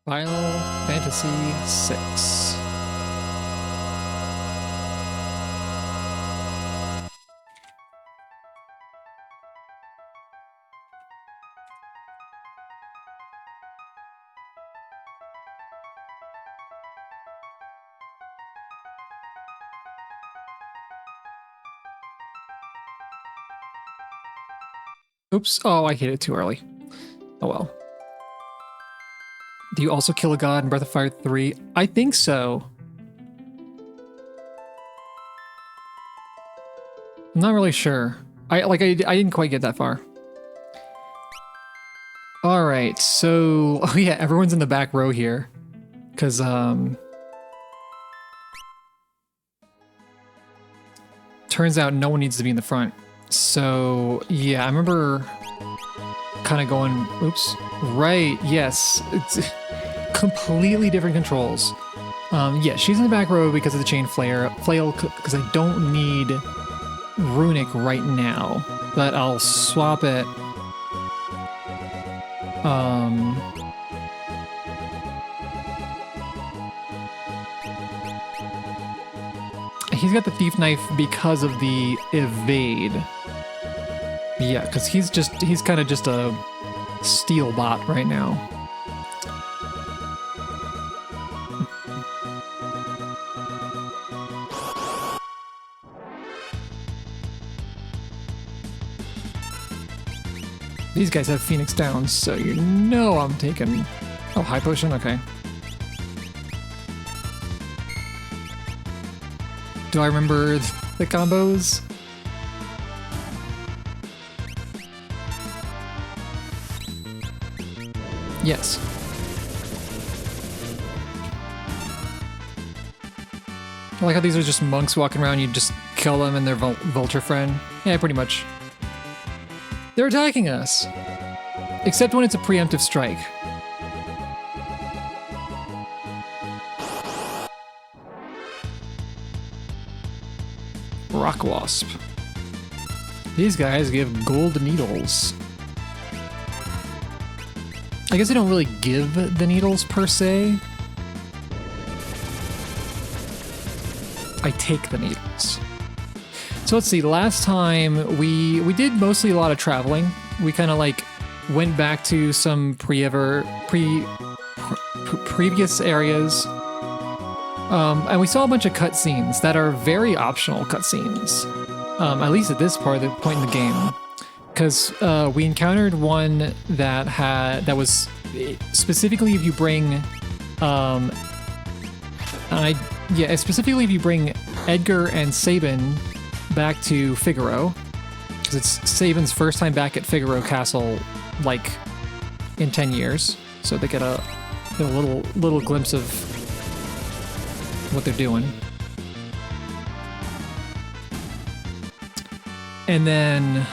Final Fantasy VI. Oops. Oh, I hit it too early. Oh well. Do you also kill a god in Breath of Fire 3? I think so. I'm not really sure. I didn't quite get that far. All right, so oh yeah, everyone's in the back row here, cause turns out no one needs to be in the front. So yeah, I remember kind of going, oops, right, yes, it's completely different controls. Yeah, she's in the back row because of the chain flail, because I don't need runic right now, but I'll swap it. He's got the thief knife because of the evade. Yeah, because he's kind of just a steel bot right now. These guys have Phoenix Downs, so you know I'm taking... Oh, high potion? Okay. Do I remember the combos? Yes. I like how these are just monks walking around, you just kill them and they're vulture friend. Yeah, pretty much. They're attacking us! Except when it's a preemptive strike. Rock Wasp. These guys give gold needles. I guess they don't really give the needles per se. I take the needles. So let's see, last time we did mostly a lot of traveling. We kind of like went back to some previous areas. And we saw a bunch of cutscenes that are very optional cutscenes. At least at this point in the game. Because we encountered one that was specifically if you bring specifically if you bring Edgar and Sabin back to Figaro, because it's Sabin's first time back at Figaro Castle, like in 10 years. So they get a little glimpse of what they're doing. And then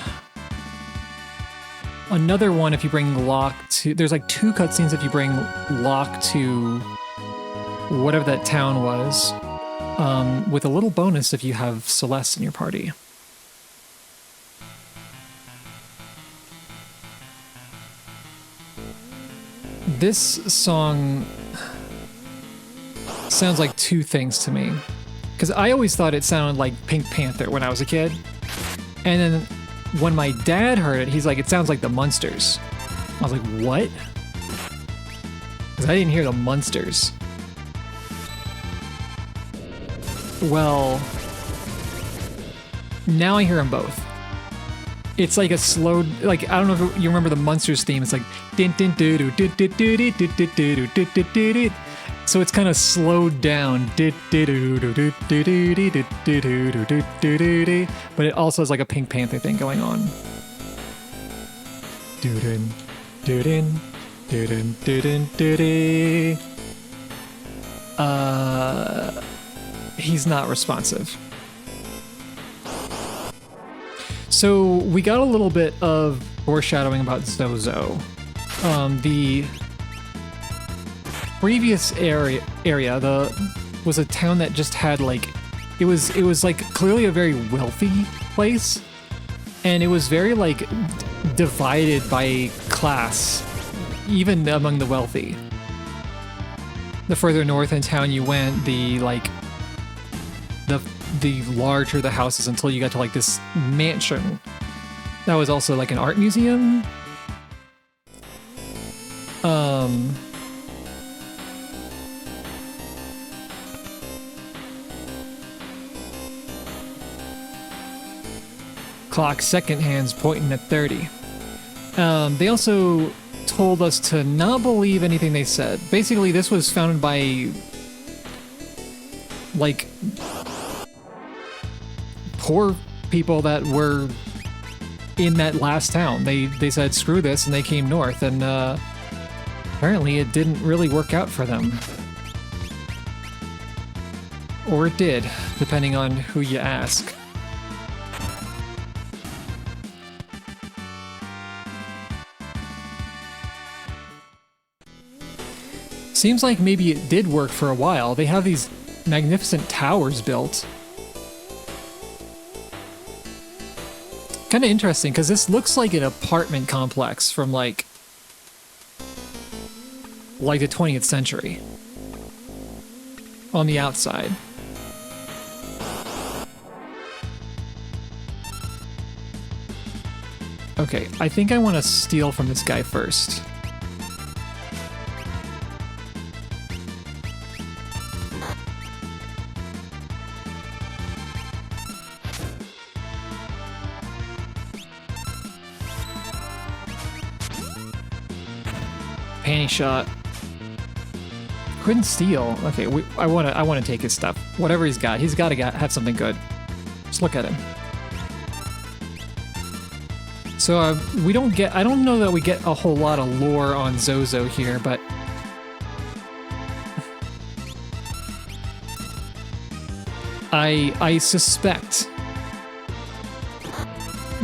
another one if you bring Locke to... There's like 2 cutscenes if you bring Locke to whatever that town was, with a little bonus if you have Celeste in your party. This song sounds like 2 things to me. Because I always thought it sounded like Pink Panther when I was a kid. And then when my dad heard it, he's like, it sounds like the Munsters. I was like, what? Because I didn't hear the Munsters. Well, now I hear them both. It's like a slow, like, I don't know if you remember the Munsters theme. It's like, din din do do do do do do do do do do do do do. So it's kind of slowed down, but it also has like a Pink Panther thing going on. He's not responsive. So we got a little bit of foreshadowing about Zozo. The previous area was a town that just had like, it was like clearly a very wealthy place, and it was very like divided by class, even among the wealthy. The further north in town you went, the like the larger the houses until you got to like this mansion. That was also like an art museum. Clock second hands pointing at 30. They also told us to not believe anything they said. Basically, this was founded by like poor people that were in that last town. They said screw this and they came north, and apparently it didn't really work out for them. Or it did, depending on who you ask. Seems like maybe it did work for a while. They have these magnificent towers built. Kind of interesting, because this looks like an apartment complex from like the 20th century on the outside. Okay, I think I want to steal from this guy first. Panty shot. Couldn't steal. Okay, I want to take his stuff. Whatever he's got to have something good. Just look at him. So we don't get. I don't know that we get a whole lot of lore on Zozo here, but I suspect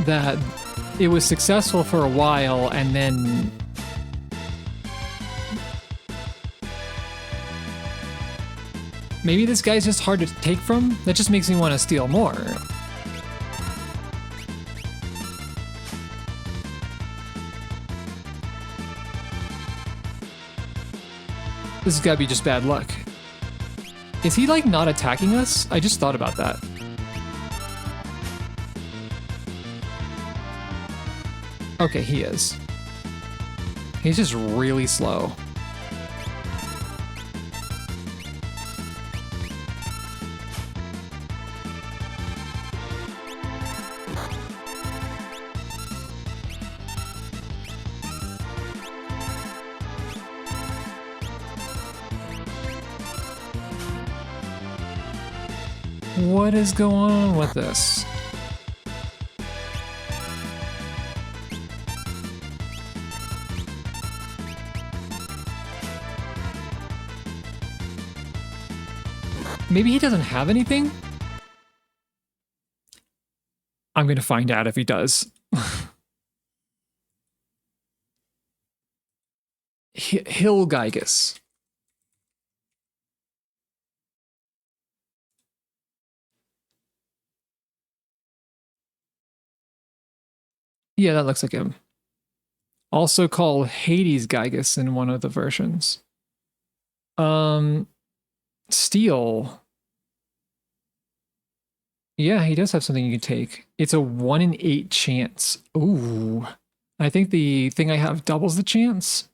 that it was successful for a while, and then maybe this guy's just hard to take from? That just makes me want to steal more. This has got to be just bad luck. Is he, like, not attacking us? I just thought about that. Okay, he is. He's just really slow. What is going on with this? Maybe he doesn't have anything? I'm gonna find out if he does. Hilgeigus. Yeah, that looks like him. Also called Hades Gygus in one of the versions. Steel. Yeah, he does have something you can take. It's a 1 in 8 chance. Ooh. I think the thing I have doubles the chance.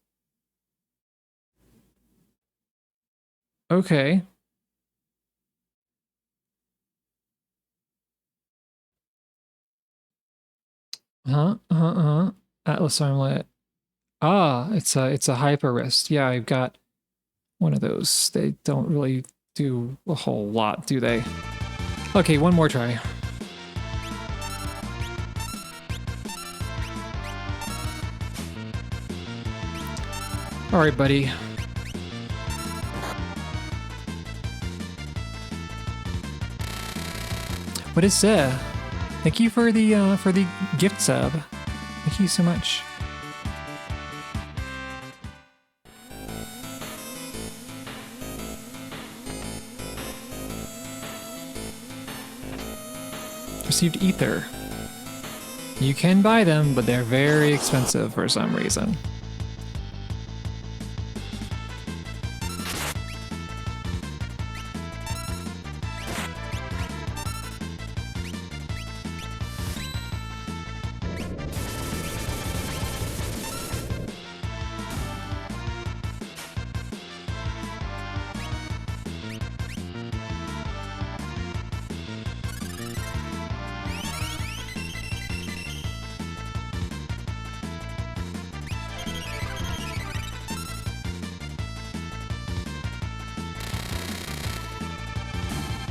Okay. Atlas Armlet. Ah, it's a hyper wrist. Yeah, I've got one of those. They don't really do a whole lot, do they? Okay, one more try. All right, buddy. What is thank you for the gift sub. Thank you so much. Received ether. You can buy them, but they're very expensive for some reason.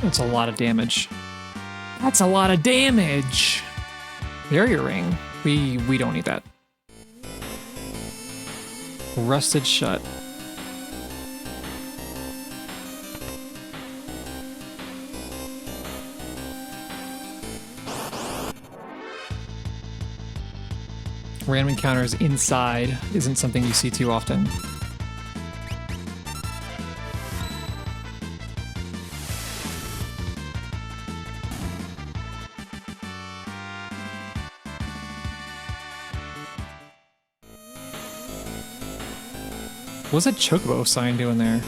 That's a lot of damage. That's a lot of damage! Barrier ring. We don't need that. Rusted shut. Random encounters inside isn't something you see too often. What's that chocobo sign doing there?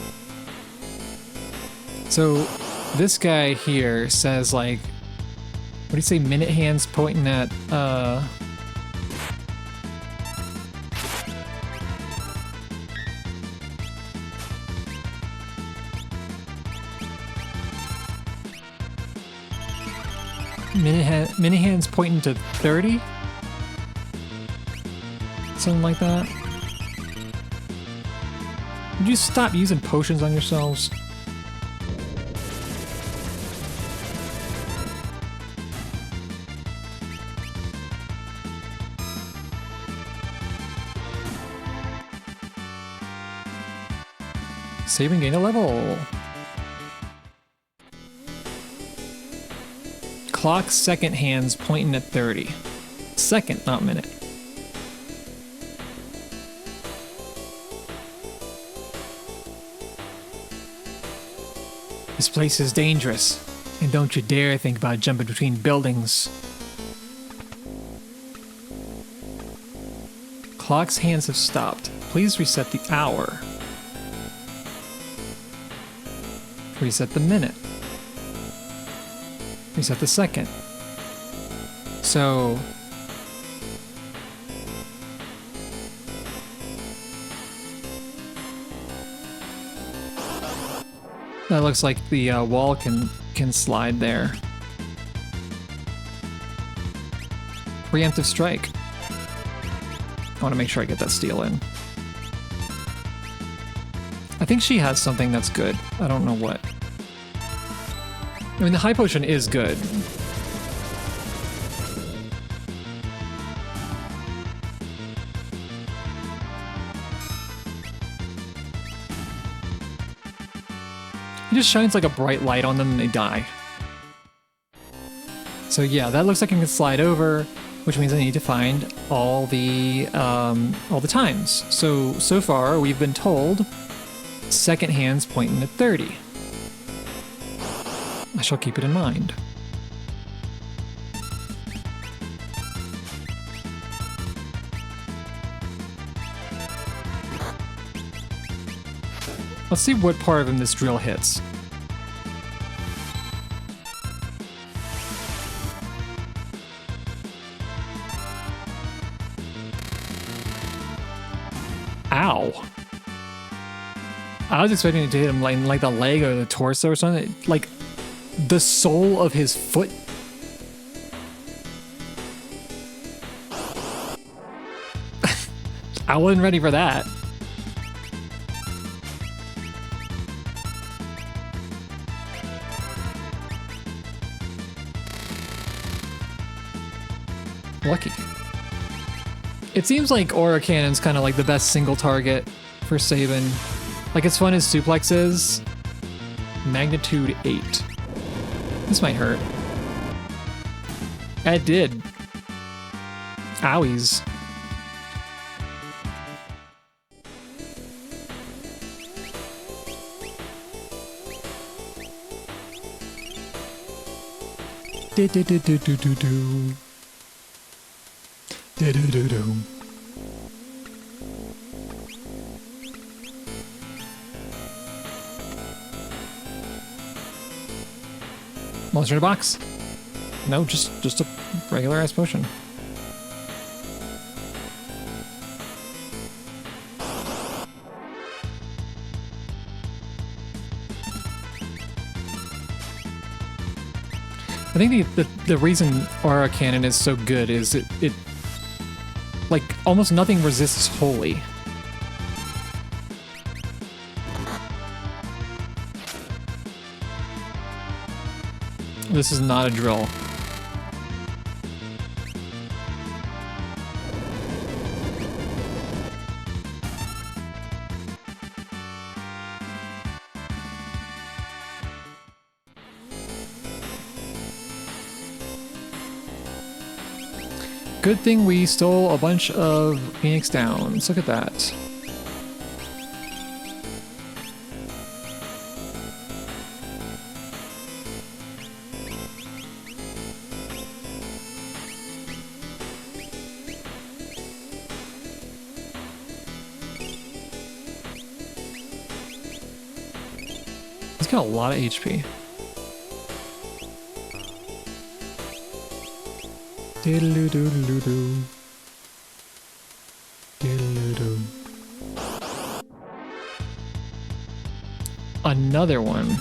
So this guy here says, like, what do you say, minute hands pointing at minute hands pointing to 30? Something like that. Would you stop using potions on yourselves? Save and gain a level. Clock second hands pointing at 30. Second, not minute. This place is dangerous, and don't you dare think about jumping between buildings. Clock's hands have stopped. Please reset the hour. Reset the minute. Reset the second. So... that looks like the wall can slide there. Preemptive strike. I want to make sure I get that steal in. I think she has something that's good. I don't know what. I mean, the high potion is good. He just shines like a bright light on them and they die. So yeah, that looks like I can slide over, which means I need to find all the times. So far we've been told second hands pointing at 30. I shall keep it in mind. Let's see what part of him this drill hits. Ow. I was expecting it to hit him like the leg or the torso or something. Like the sole of his foot. I wasn't ready for that. Lucky. It seems like Aura Cannon's kind of like the best single target for Sabin. Like, as fun as Suplex is, magnitude 8. This might hurt. It did. Owies. Do-do-do-do-do-do-do. Do-do-do-do. Monster in a box? No, just a regular ass potion. I think the reason Aura Cannon is so good is it like almost nothing resists wholly. This is not a drill. Good thing we stole a bunch of Phoenix Downs. Look at that. He's got a lot of HP. Diddle-doo-doo-doo-doo. Diddle-doo-doo. Another one.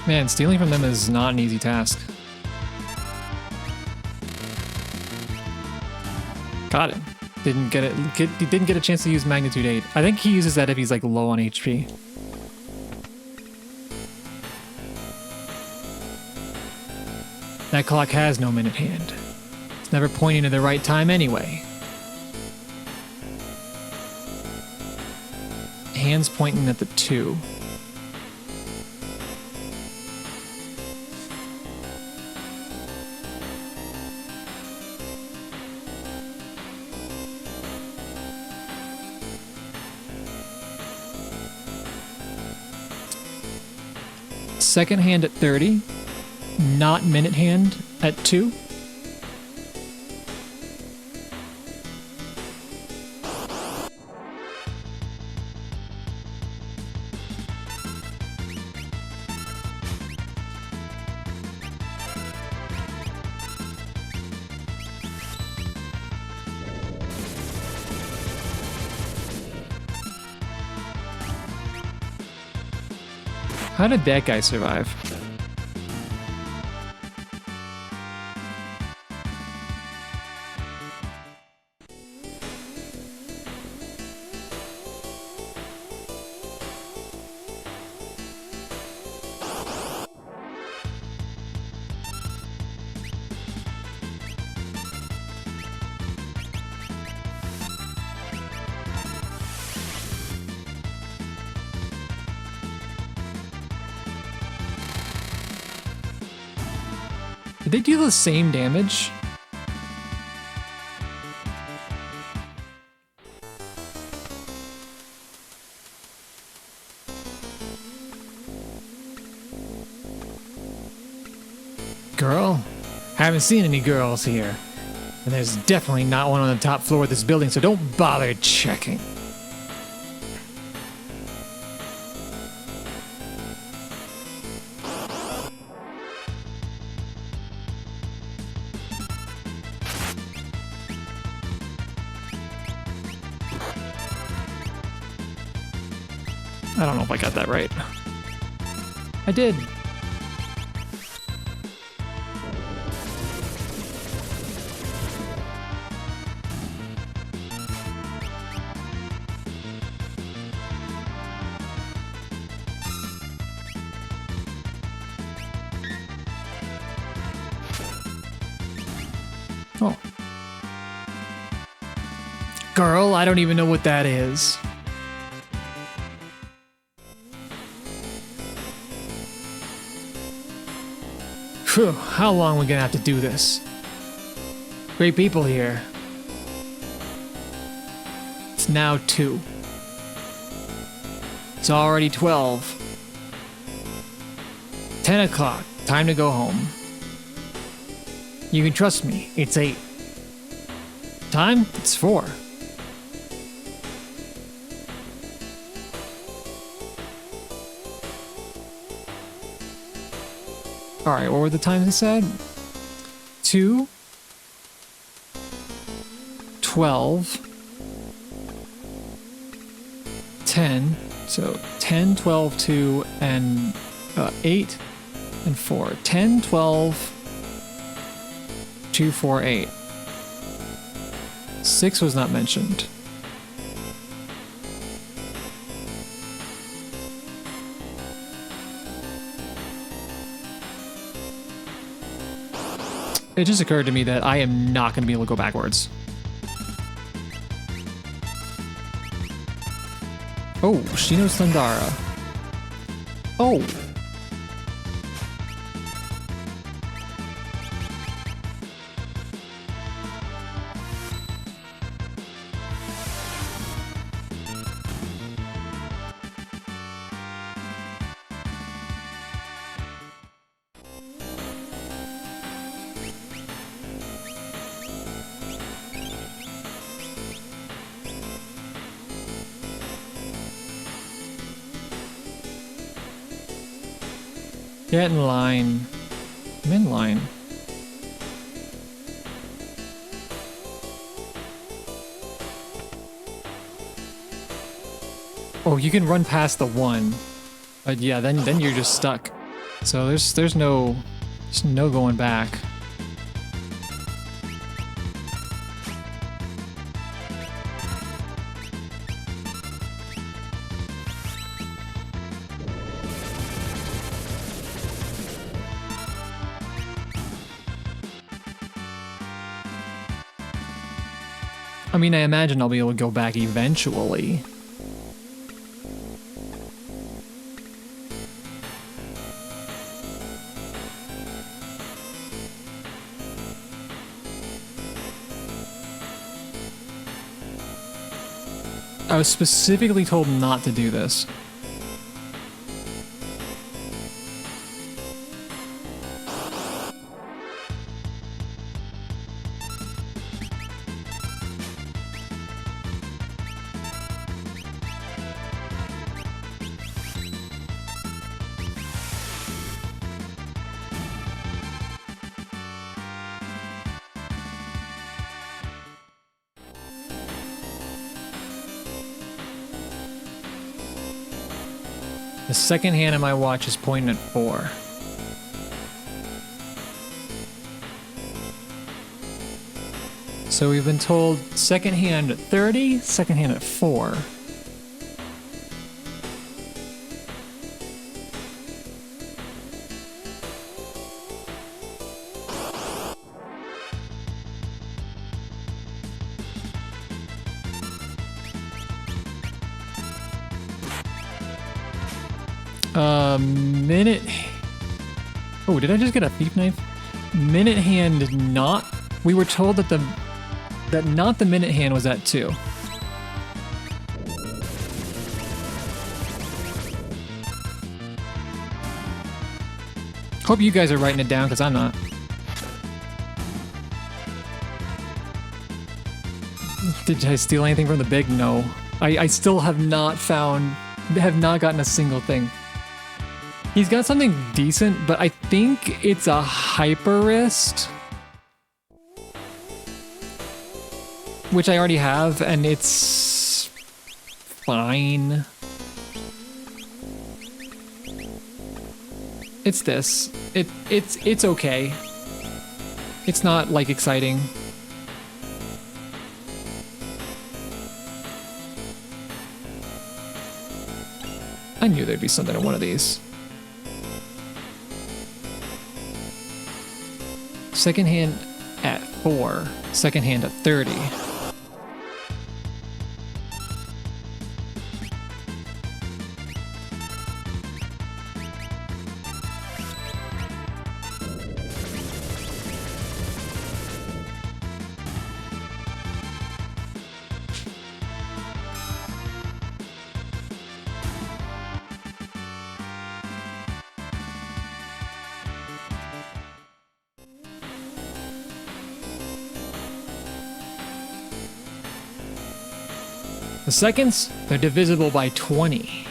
Man, stealing from them is not an easy task. Got it. Didn't get it. He didn't get a chance to use Magnitude 8. I think he uses that if he's like low on HP. That clock has no minute hand. It's never pointing to the right time anyway. Hands pointing at the 2. Second hand at 30, not minute hand at 2. How did that guy survive? Did they do the same damage? Girl? Haven't seen any girls here. And there's definitely not one on the top floor of this building, so don't bother checking. I don't know if I got that right. I did. Oh. Girl, I don't even know what that is. Phew, how long are we gonna have to do this? Great people here. It's now 2. It's already 12. 10 o'clock, time to go home. You can trust me, it's 8. Time? It's 4. Alright, what were the times I said? 2, 12, 10, so 10, 12, 2, and 8, and 4. 10, 12, 2, 4, 8. 6 was not mentioned. It just occurred to me that I am not going to be able to go backwards. Oh, Shino Sundara. Oh. Get in line. I'm in line. Oh, you can run past the one. But yeah, then you're just stuck. So there's no going back. I mean, I imagine I'll be able to go back eventually. I was specifically told not to do this. The second hand of my watch is pointing at 4. So we've been told second hand at 30, second hand at 4. Minute. Oh, did I just get a thief knife? Minute hand not. We were told that not the minute hand was at 2. Hope you guys are writing it down because I'm not. Did I steal anything from the big? No. I still have not gotten a single thing. He's got something decent, but I think it's a hyperist, which I already have, and it's fine. It's this. It's okay. It's not like exciting. I knew there'd be something in one of these. Second hand at 4, second hand at 30. The seconds, they're divisible by 20.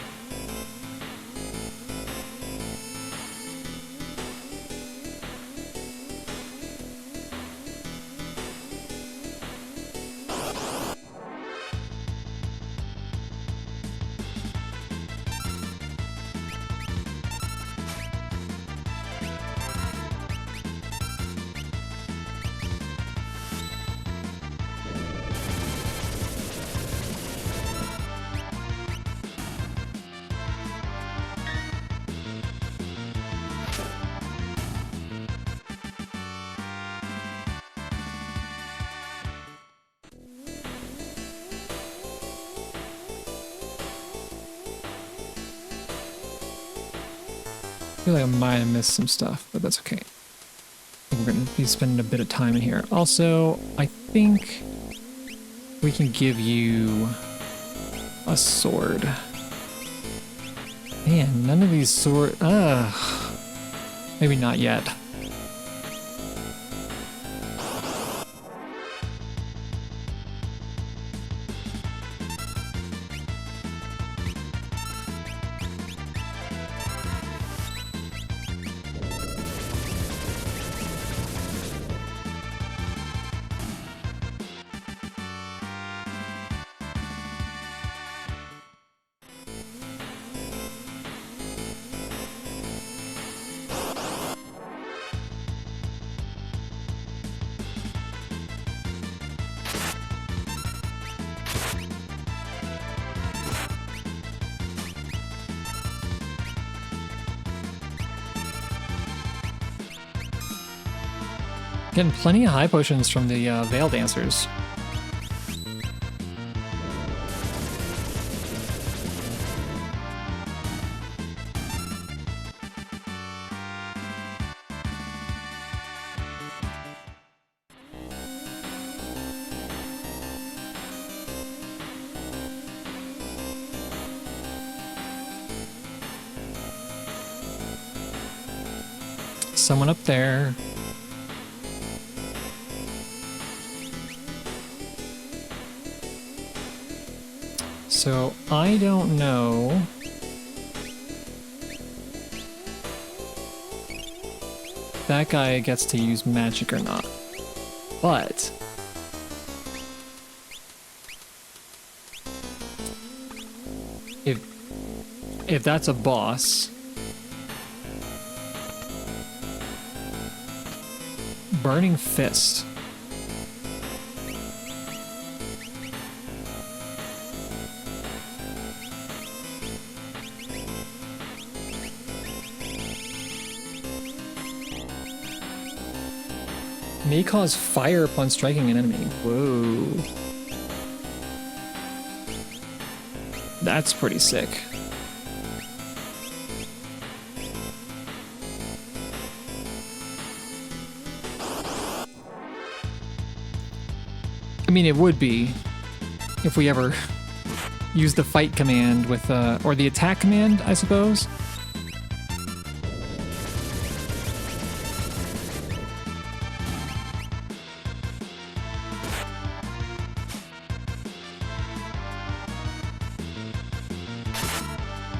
feel like I might have missed some stuff, but that's okay. I think we're going to be spending a bit of time in here. Also, I think we can give you a sword. Man, none of these sword... maybe not yet. Getting plenty of high potions from the Veil Dancers. Someone up there. So, I don't know if that guy gets to use magic or not, but if that's a boss, Burning Fist. May cause fire upon striking an enemy. Whoa. That's pretty sick. I mean, it would be if we ever use the fight command with, or the attack command, I suppose.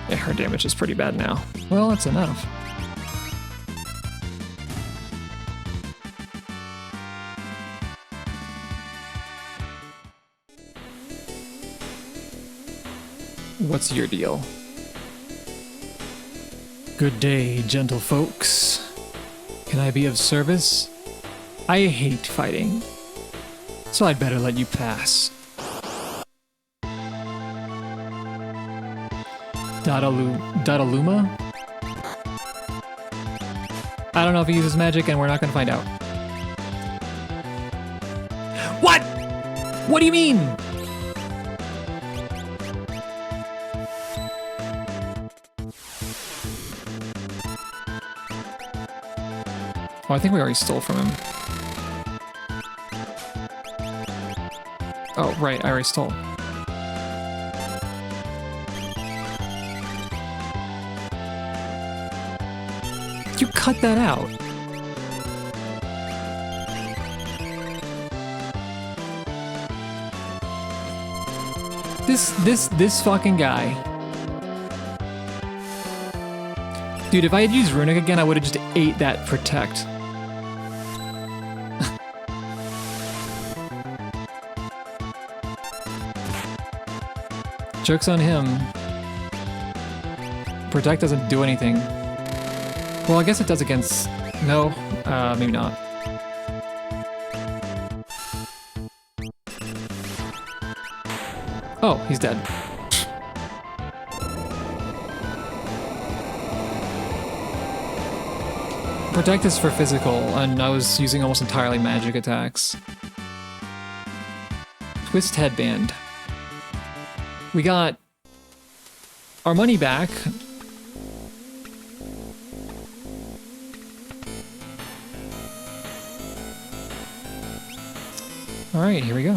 Yeah, her damage is pretty bad now. Well, that's enough. What's your deal? Good day, gentle folks. Can I be of service? I hate fighting, so I'd better let you pass. Dadaluma? I don't know if he uses magic, and we're not gonna find out. What? What do you mean? Oh, I think we already stole from him. Oh, right, I already stole. You cut that out. This fucking guy. Dude, if I had used Runic again, I would have just ate that Protect. Joke's on him. Protect doesn't do anything. Well, I guess it does against... No, maybe not. Oh, he's dead. Protect is for physical, and I was using almost entirely magic attacks. Twist Headband. We got our money back. Alright, here we go.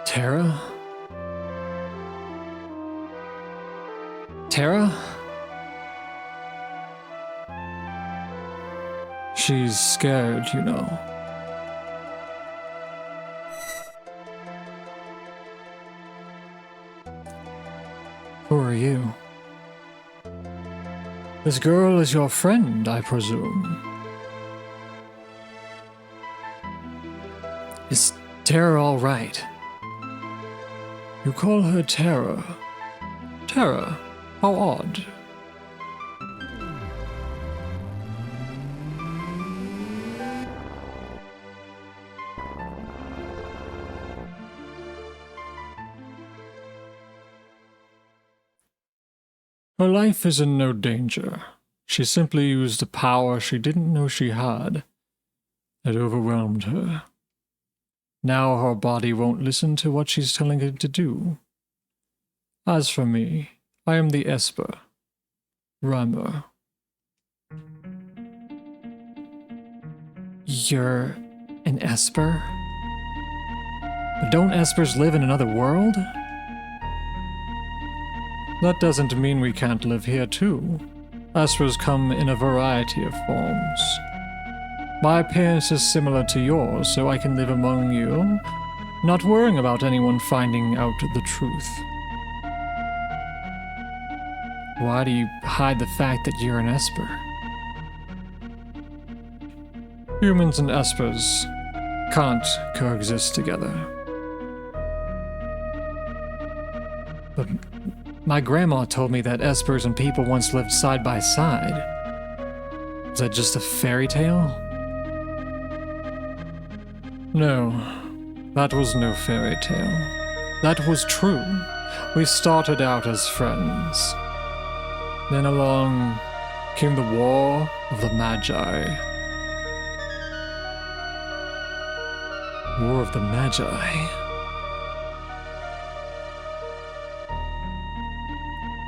Terra? Terra? She's scared, you know. Who are you? This girl is your friend, I presume. Is Terra all right? You call her Terra. Terra? How odd. Her life is in no danger. She simply used a power she didn't know she had. It overwhelmed her. Now her body won't listen to what she's telling it to do. As for me, I am the Esper. Rhymer. You're an Esper? But don't Espers live in another world? That doesn't mean we can't live here too. Espers come in a variety of forms. My appearance is similar to yours, so I can live among you, not worrying about anyone finding out the truth. Why do you hide the fact that you're an Esper? Humans and Espers can't coexist together. But my grandma told me that Espers and people once lived side by side. Is that just a fairy tale? No, that was no fairy tale. That was true. We started out as friends. Then along came the War of the Magi. War of the Magi.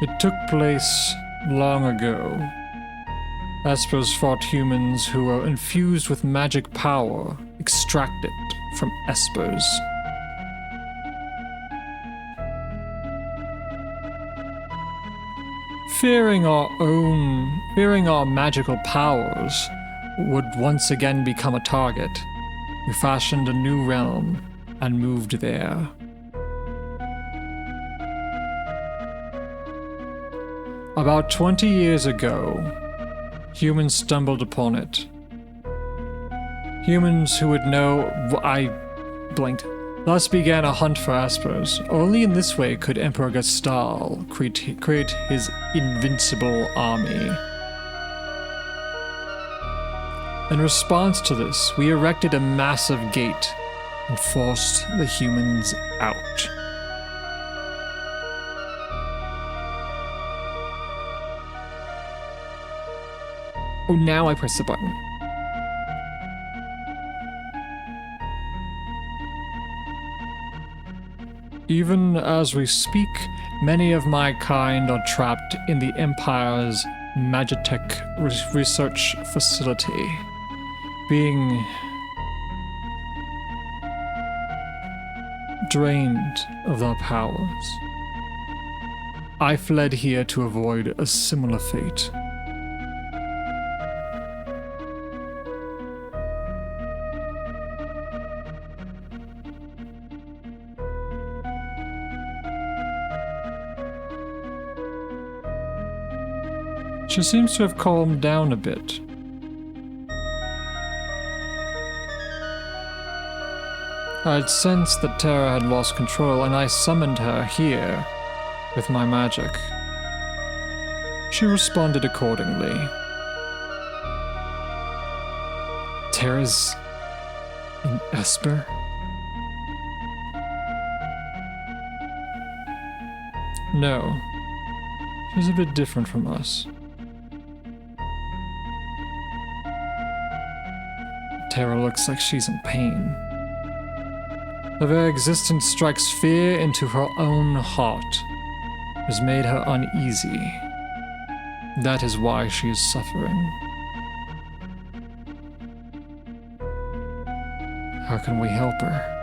It took place long ago. Espers fought humans who were infused with magic power, extracted from Espers. Fearing our magical powers would once again become a target, we fashioned a new realm and moved there. About 20 years ago, humans stumbled upon it. Humans who would know... I blinked. Thus began a hunt for Espers. Only in this way could Emperor Gastal create his invincible army. In response to this, we erected a massive gate and forced the humans out. Oh, now I press the button. Even as we speak, many of my kind are trapped in the Empire's Magitech research facility, being drained of their powers. I fled here to avoid a similar fate. She seems to have calmed down a bit. I had sensed that Terra had lost control, and I summoned her here with my magic. She responded accordingly. Terra's an Esper? No. She's a bit different from us. Tara looks like she's in pain. Her very existence strikes fear into her own heart. It has made her uneasy. That is why she is suffering. How can we help her?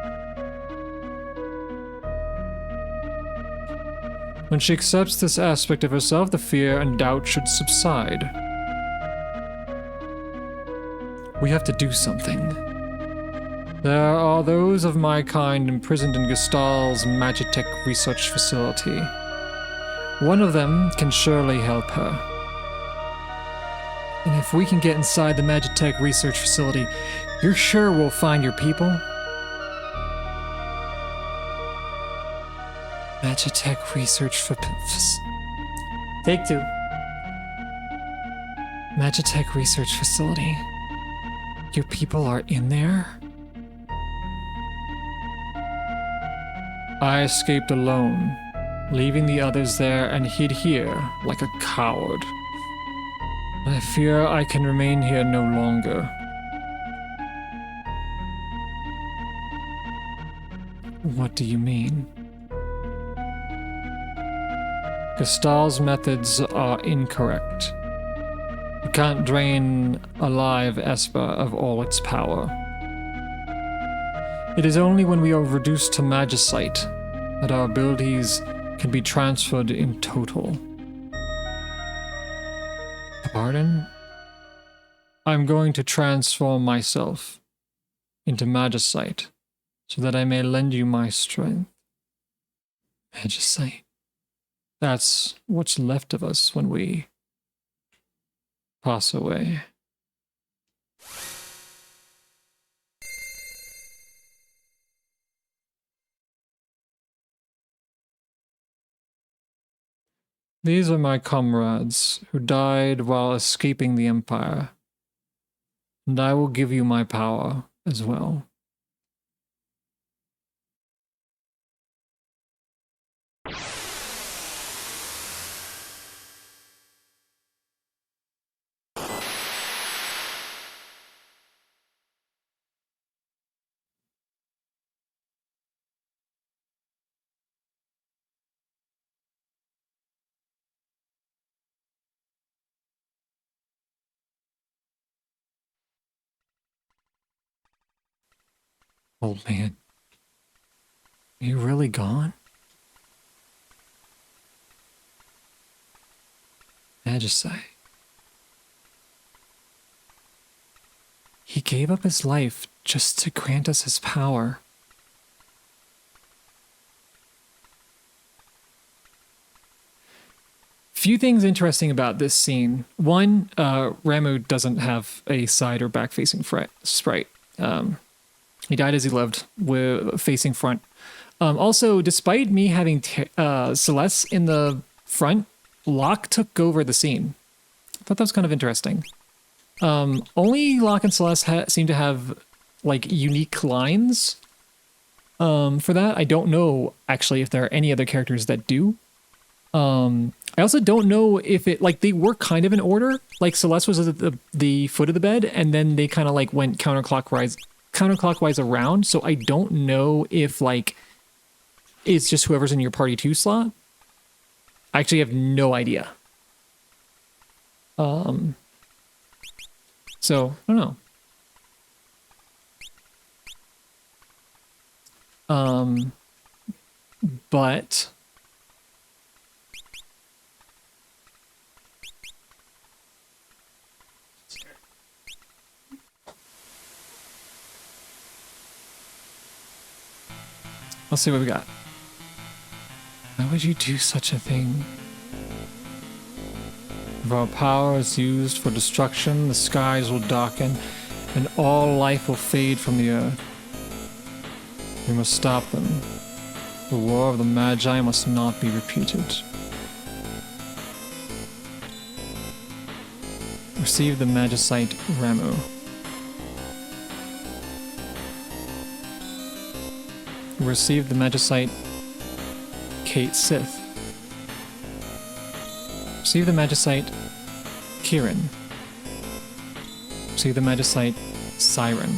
When she accepts this aspect of herself, the fear and doubt should subside. We have to do something. There are those of my kind imprisoned in Gestal's Magitech research facility. One of them can surely help her. And if we can get inside the Magitech research facility, you're sure we'll find your people? Magitech research for... Take two. Magitech research facility. Your people are in there? I escaped alone, leaving the others there and hid here like a coward. I fear I can remain here no longer. What do you mean? Gestal's methods are incorrect. You can't drain a live Esper of all its power. It is only when we are reduced to Magicite that our abilities can be transferred in total. Pardon? I'm going to transform myself into Magicite so that I may lend you my strength. Magicite. That's what's left of us when we pass away. These are my comrades who died while escaping the Empire, and I will give you my power as well. Old man, are you really gone? Magicite. He gave up his life just to grant us his power. Few things interesting about this scene. One, Ramu doesn't have a side or back-facing sprite. He died as he lived, with facing front. Also, despite me having Celeste in the front, Locke took over the scene. I thought that was kind of interesting. Only Locke and Celeste seem to have like unique lines for that. I don't know actually if there are any other characters that do. I also don't know if it, like, they were kind of in order. Like Celeste was at the foot of the bed, and then they kind of like went counterclockwise around. So I don't know if like it's just whoever's in your party 2 slot. I actually have no idea. So I don't know. But let's see what we got. Why would you do such a thing? If our power is used for destruction, the skies will darken, and all life will fade from the earth. We must stop them. The war of the Magi must not be repeated. Receive the Magicite Ramu. Receive the Magicite Kate Sith. Receive the Magicite Kieran. Receive the Magicite Siren.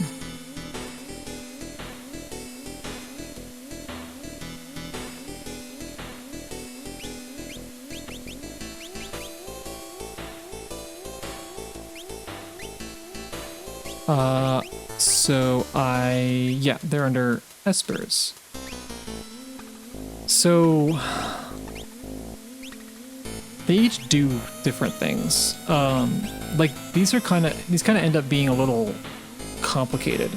Yeah, they're under Espers. So they each do different things. Like these kind of end up being a little complicated.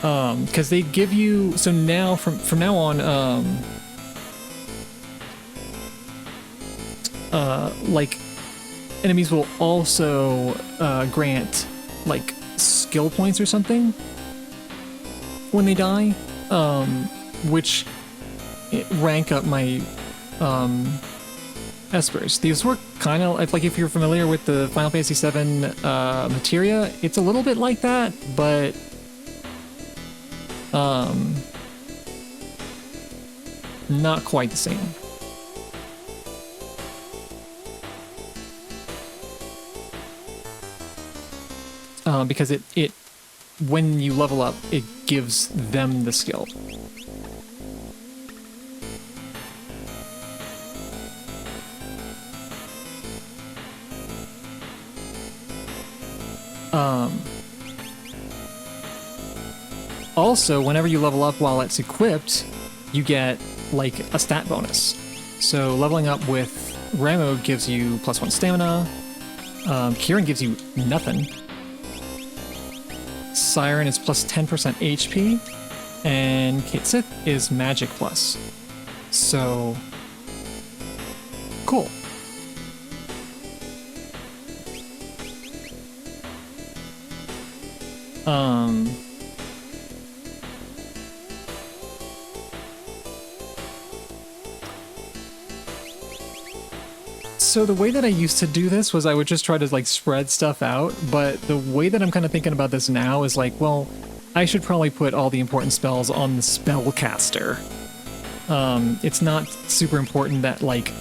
Because they give you, so now from now on, like enemies will also grant like skill points or something when they die, which rank up my Espers. These work kind of like, if you're familiar with the Final Fantasy VII materia, it's a little bit like that, but not quite the same. Because it when you level up, it gives them the skill. Also, whenever you level up while it's equipped, you get like a stat bonus. So leveling up with Ramuh gives you +1 stamina. Kieran gives you nothing. Siren is +10% HP, and Cait Sith is Magic Plus. So cool. So the way that I used to do this was I would just try to like spread stuff out, but the way that I'm kind of thinking about this now is like, well, I should probably put all the important spells on the spellcaster. It's not super important that like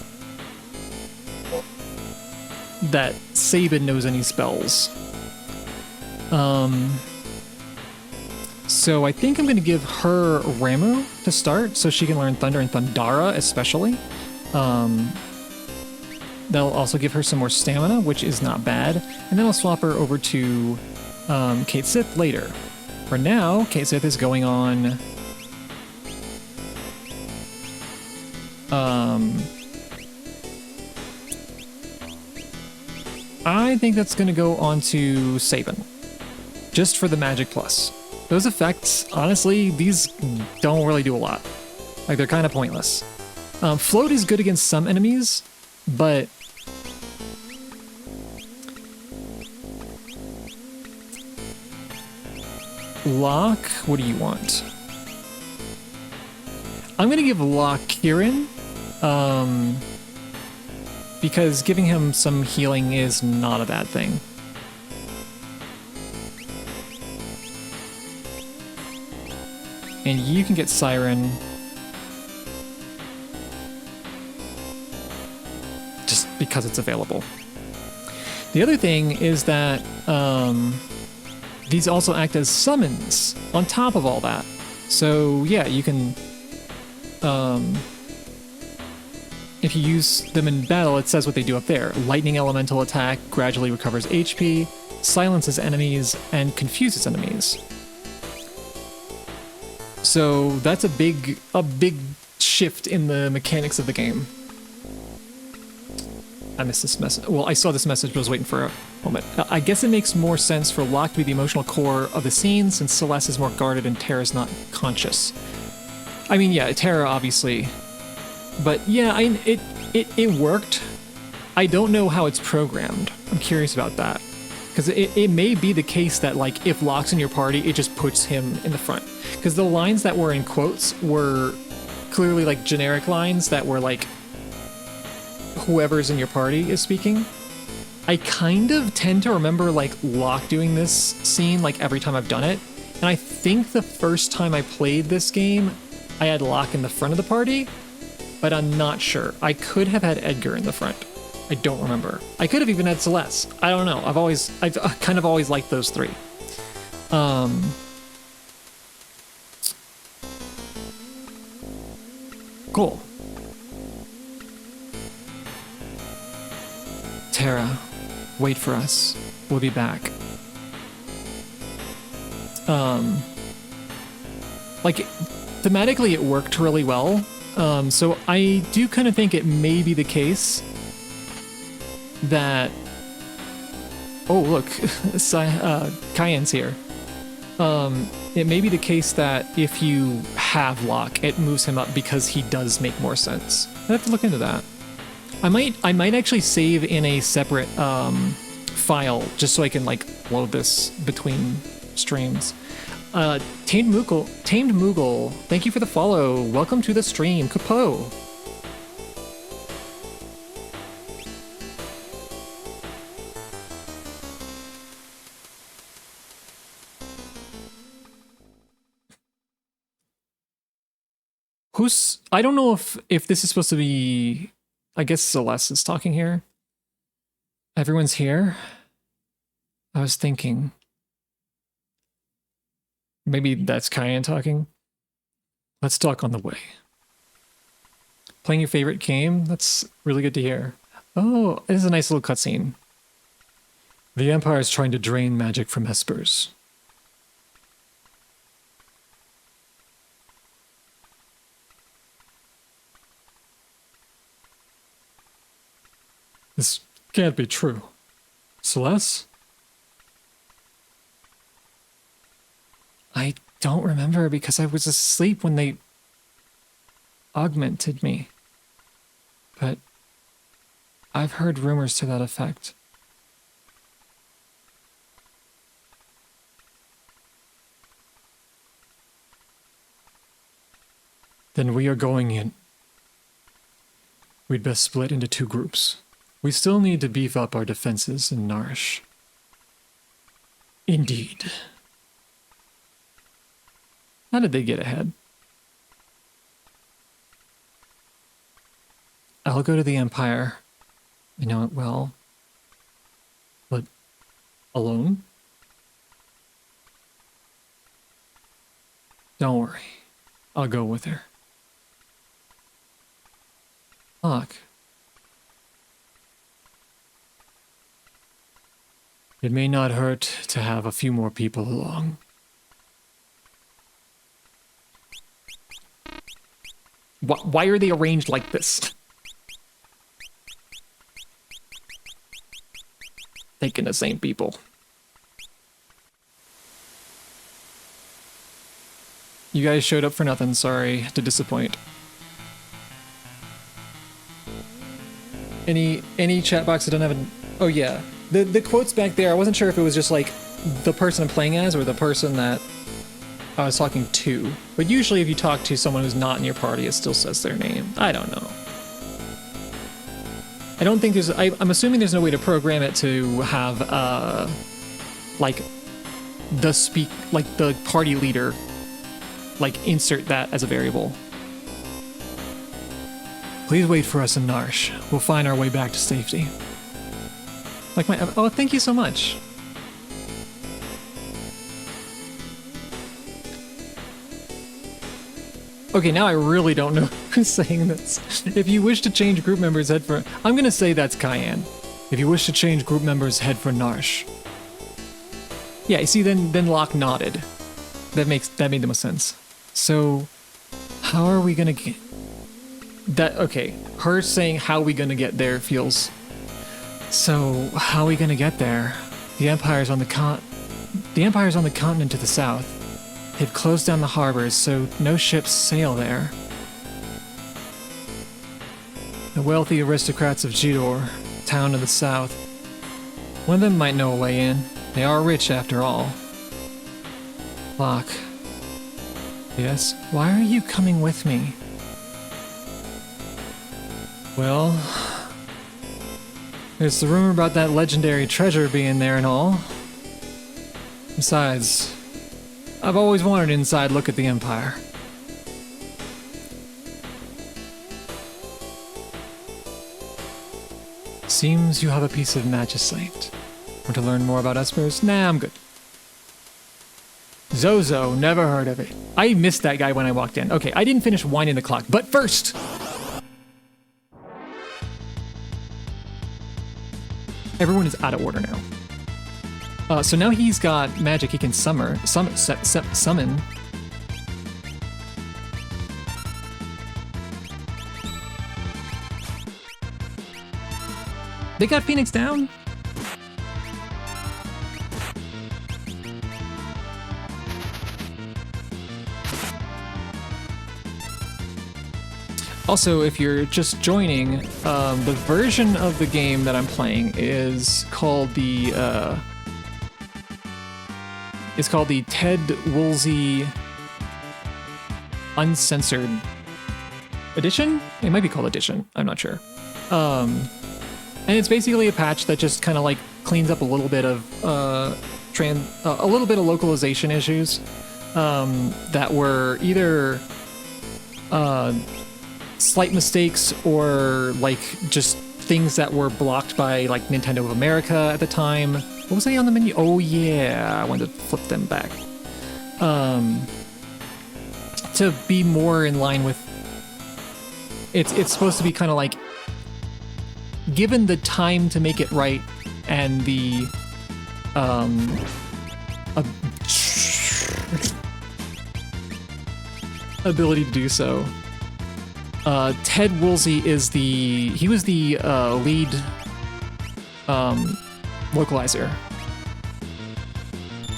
that Sabin knows any spells. So I think I'm going to give her Ramuh to start so she can learn Thunder and Thundara especially. That'll also give her some more stamina, which is not bad. And then I'll swap her over to Cait Sith later. For now, Cait Sith is going on... I think that's going to go on to Sabin. Just for the Magic Plus. Those effects, honestly, these don't really do a lot. Like, they're kind of pointless. Float is good against some enemies, but... Locke, what do you want? I'm gonna give Locke Kieran, because giving him some healing is not a bad thing. And you can get Siren. Just because it's available. The other thing is that these also act as summons on top of all that. So yeah, you can, if you use them in battle, it says what they do up there. Lightning elemental attack gradually recovers HP, silences enemies, and confuses enemies. So that's a big shift in the mechanics of the game. I missed this message. Well, I saw this message, but I was waiting for a moment. I guess it makes more sense for Locke to be the emotional core of the scene, since Celeste is more guarded and Terra's not conscious. I mean, yeah, Terra, obviously. But yeah, it worked. I don't know how it's programmed. I'm curious about that. Because it may be the case that, like, if Locke's in your party, it just puts him in the front. Because the lines that were in quotes were clearly, like, generic lines that were, like, whoever's in your party is speaking. I kind of tend to remember like Locke doing this scene like every time I've done it, and I think the first time I played this game I had Locke in the front of the party, but I'm not sure. I could have had Edgar in the front. I don't remember. I could have even had Celeste. I don't know. I've kind of always liked those three. Cool. Terra, wait for us. We'll be back. Like, thematically it worked really well. So I do kind of think it may be the case that... Oh, look, Cayenne's here. It may be the case that if you have Locke, it moves him up because he does make more sense. I have to look into that. I might actually save in a separate file just so I can like load this between streams. Tamed Moogle, thank you for the follow. Welcome to the stream, Kapo. I don't know if this is supposed to be, I guess Celeste is talking here. Everyone's here. I was thinking. Maybe that's Cayenne talking. Let's talk on the way. Playing your favorite game? That's really good to hear. Oh, it is a nice little cutscene. The Empire is trying to drain magic from Espers. This can't be true. Celeste? I don't remember because I was asleep when they augmented me. But I've heard rumors to that effect. Then we are going in. We'd best split into two groups. We still need to beef up our defenses in Narish. Indeed. How did they get ahead? I'll go to the Empire. I know it well. But alone? Don't worry. I'll go with her. Look. It may not hurt to have a few more people along. Why are they arranged like this? Thinking the same people. You guys showed up for nothing, sorry to disappoint. Any chat box that don't have an... Oh yeah. The quotes back there, I wasn't sure if it was just like the person I'm playing as or the person that I was talking to. But usually if you talk to someone who's not in your party, it still says their name. I don't know. I don't think there's... I'm assuming there's no way to program it to have, like, the party leader, like, insert that as a variable. Please wait for us in Narish. We'll find our way back to safety. Like my... Oh, thank you so much. Okay, now I really don't know who's saying this. If you wish to change group members, head for... I'm gonna say that's Cayenne. If you wish to change group members, head for Narish. Yeah, you see, then Locke nodded. That made the most sense. So, how are we gonna get... That... Okay, her saying how we gonna get there feels... So, how are we gonna get there? The Empire's on the continent to the south. They've closed down the harbors, so no ships sail there. The wealthy aristocrats of Jidor, town to the south. One of them might know a way in. They are rich after all. Locke. Yes? Why are you coming with me? Well... There's the rumor about that legendary treasure being there and all. Besides... I've always wanted an inside look at the Empire. Seems you have a piece of magicite. Want to learn more about espers? Nah, I'm good. Zozo, never heard of it. I missed that guy when I walked in. Okay, I didn't finish winding the clock, but first... Everyone is out of order now. So now he's got magic he can summon. They got Phoenix down? Also, if you're just joining, the version of the game that I'm playing is called the Ted Woolsey Uncensored Edition? It might be called Edition, I'm not sure. And it's basically a patch that just kind of like cleans up a little bit of localization issues that were either slight mistakes or like just things that were blocked by like Nintendo of America at the time. What was I on the menu? Oh yeah, I wanted to flip them back. To be more in line with it's supposed to be kind of like given the time to make it right and the ability to do so. Ted Woolsey is he was the lead localizer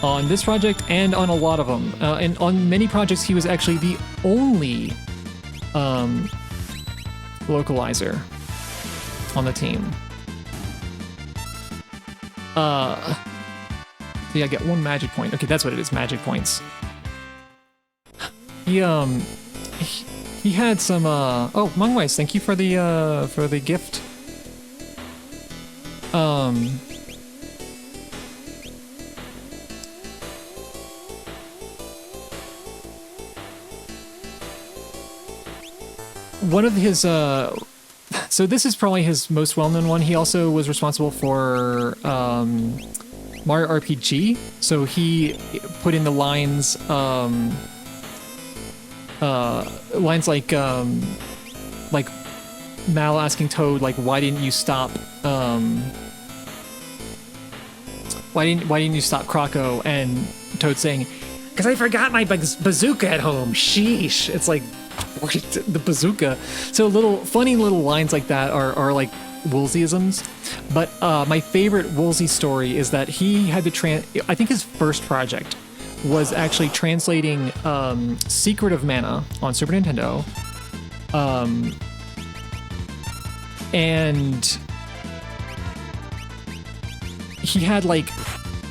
on this project and on a lot of them. And on many projects, he was actually the only localizer on the team. Yeah, I get 1 magic point. Okay, that's what it is, magic points. He had some, oh, Mongwise, thank you for the gift. One of his, so this is probably his most well-known one. He also was responsible for, Mario RPG. So he put in the lines, lines like Mal asking Toad, like, why didn't you stop Croco, and Toad saying, because I forgot my bazooka at home. Sheesh. It's like, the bazooka. So little funny little lines like that are like Woolseyisms. But my favorite Woolsey story is that he had to I think his first project was actually translating Secret of Mana on Super Nintendo. And he had like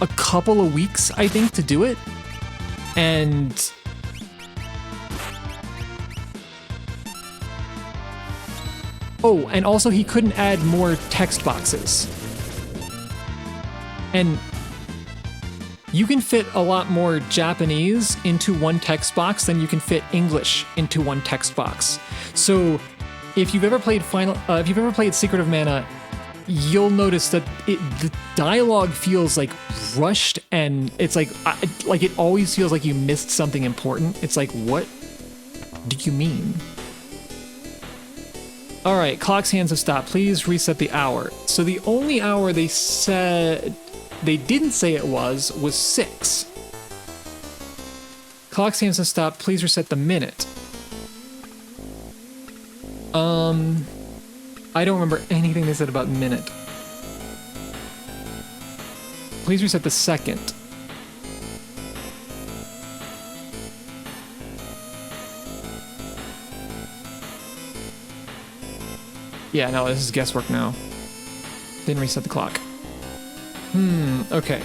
a couple of weeks, I think, to do it. And oh, and also he couldn't add more text boxes. And you can fit a lot more Japanese into one text box than you can fit English into one text box. So if you've ever played Secret of Mana, you'll notice that the dialogue feels like rushed, and it's like it always feels like you missed something important. It's like, what do you mean? All right, clock's hands have stopped. Please reset the hour. So the only hour they said they didn't say it was 6. Clock's hands have stopped. Please reset the minute. I don't remember anything they said about minute. Please reset the second. Yeah, no, this is guesswork now. Didn't reset the clock. Okay.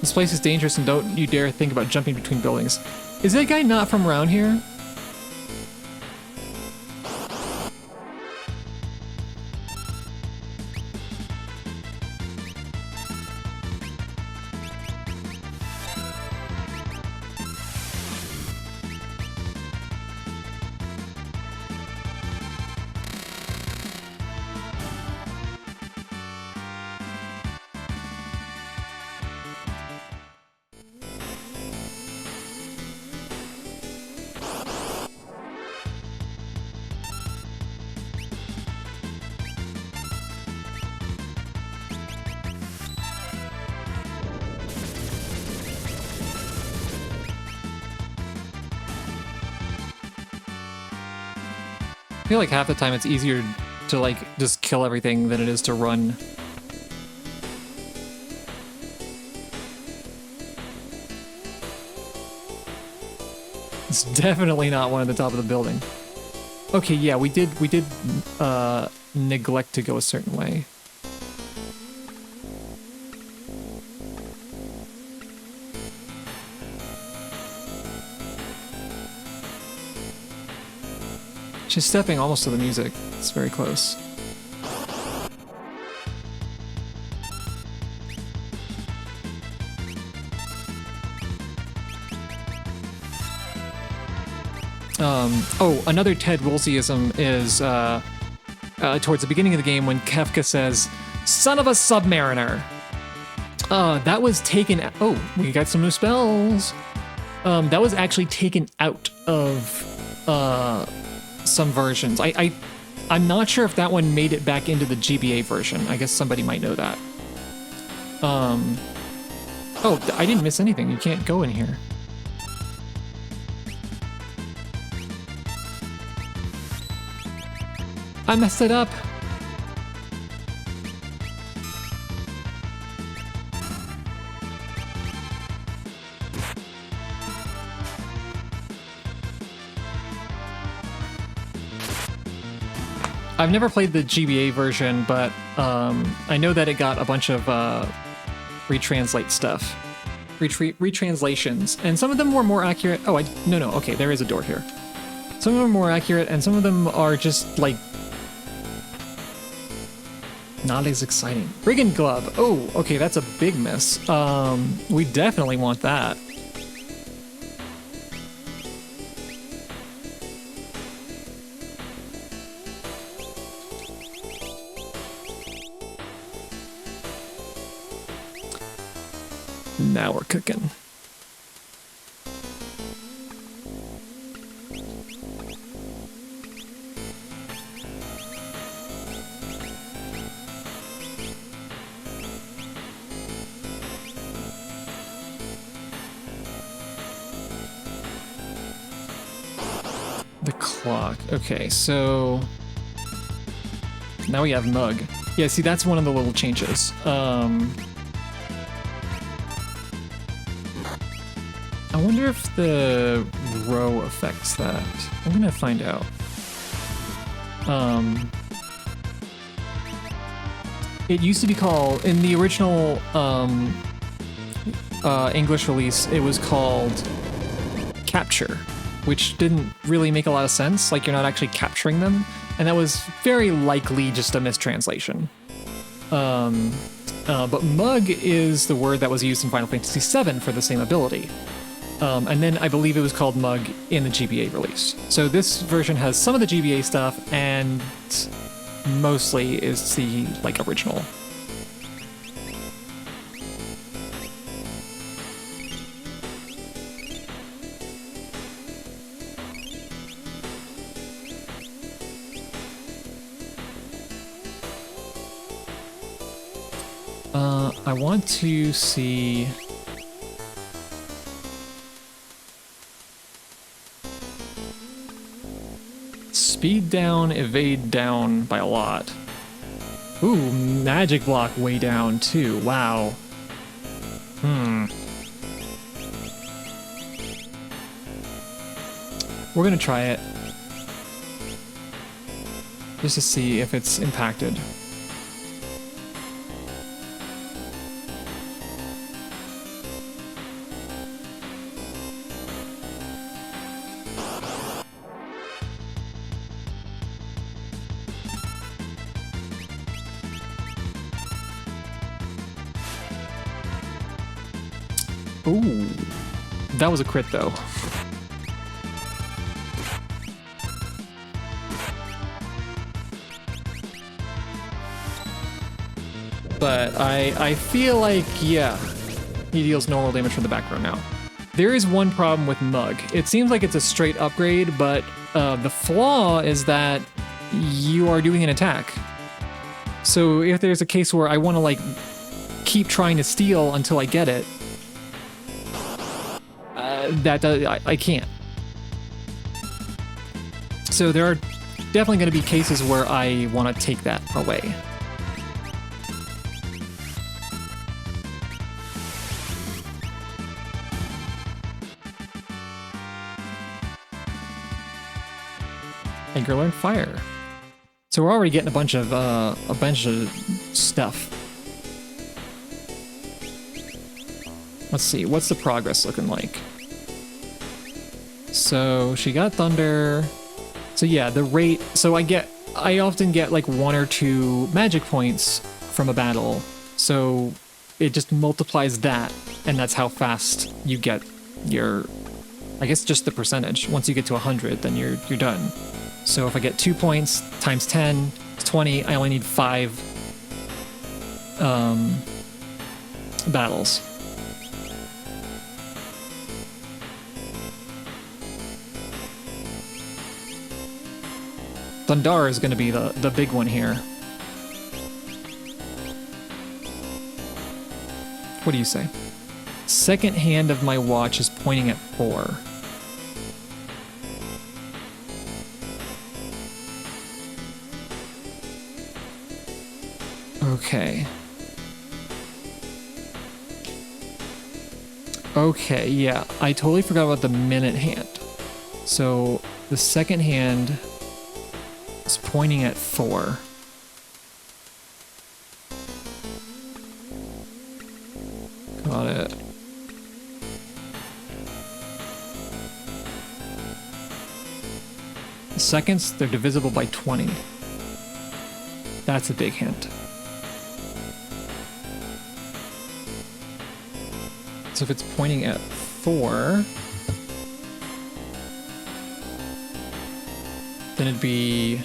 This place is dangerous and don't you dare think about jumping between buildings. Is that guy not from around here? feel like half the time it's easier to like just kill everything than it is to run. It's definitely not one at the top of the building. Okay, yeah, we did neglect to go a certain way. She's stepping almost to the music. It's very close. Oh, another Ted Woolseyism is towards the beginning of the game when Kefka says, "Son of a Submariner." That was taken. Oh, we got some new spells. That was actually taken out of some versions. I'm not sure if that one made it back into the GBA version. I guess somebody might know that. Oh, I didn't miss anything. You can't go in here. I messed it up. I've never played the GBA version, but I know that it got a bunch of retranslate stuff, retranslations, and some of them were more accurate. Oh, no, okay, there is a door here. Some of them are more accurate, and some of them are just like not as exciting. Brigand Glove. Oh, okay, that's a big miss. We definitely want that. Now we're cooking. The clock. Okay, so now we have Mug. Yeah, see, that's one of the little changes. I wonder if the row affects that. I'm gonna find out. It used to be called, in the original English release, it was called Capture, which didn't really make a lot of sense. Like, you're not actually capturing them, and that was very likely just a mistranslation. But Mug is the word that was used in Final Fantasy VII for the same ability. And then I believe it was called Mug in the GBA release. So this version has some of the GBA stuff, and mostly is the, like, original. I want to see... Speed down, evade down by a lot. Ooh, magic block way down too. Wow. We're gonna try it. Just to see if it's impacted. Ooh, that was a crit though. But I feel like, yeah, he deals normal damage from the back row now. There is one problem with Mug. It seems like it's a straight upgrade, but the flaw is that you are doing an attack. So if there's a case where I want to like keep trying to steal until I get it, I can't. So there are definitely going to be cases where I want to take that away. Edgar learned fire. So we're already getting a bunch of stuff. Let's see, what's the progress looking like? So she got thunder. So yeah, the rate, so I often get like 1 or 2 magic points from a battle. So it just multiplies that, and that's how fast you get your, I guess just the percentage. Once you get to 100, then you're done. So if I get 2 points times 10, it's 20. I only need 5 battles. Thundar is going to be the big one here. What do you say? Second hand of my watch is pointing at 4. Okay. Okay, yeah. I totally forgot about the minute hand. So the second hand is pointing at 4. Got it. The seconds, they're divisible by 20. That's a big hint. So if it's pointing at 4, then it'd be...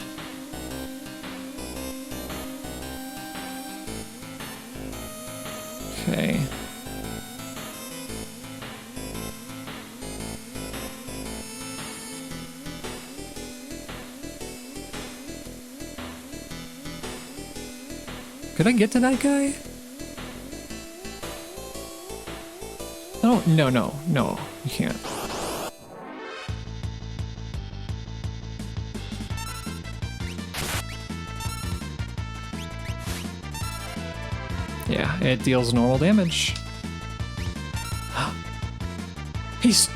Okay. Could I get to that guy? Oh, no, you can't. Yeah, it deals normal damage. He's...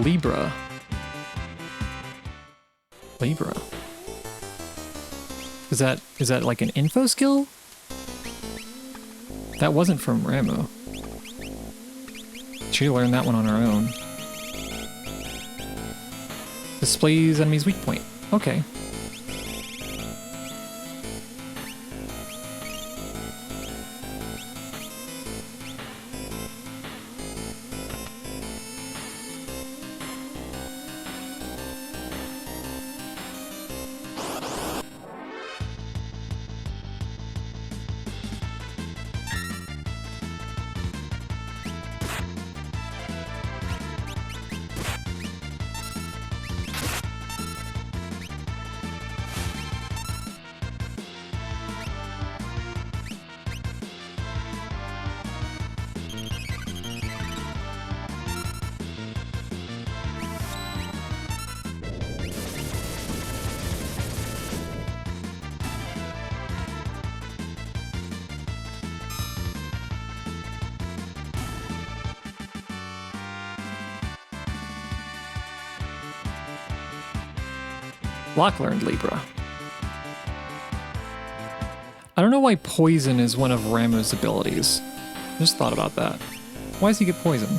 Libra. Is that like an info skill? That wasn't from Ramu. She learned that one on her own. Displays enemy's weak point. Okay. Locke learned Libra. I don't know why poison is one of Ramu's abilities. Just thought about that. Why does he get poison?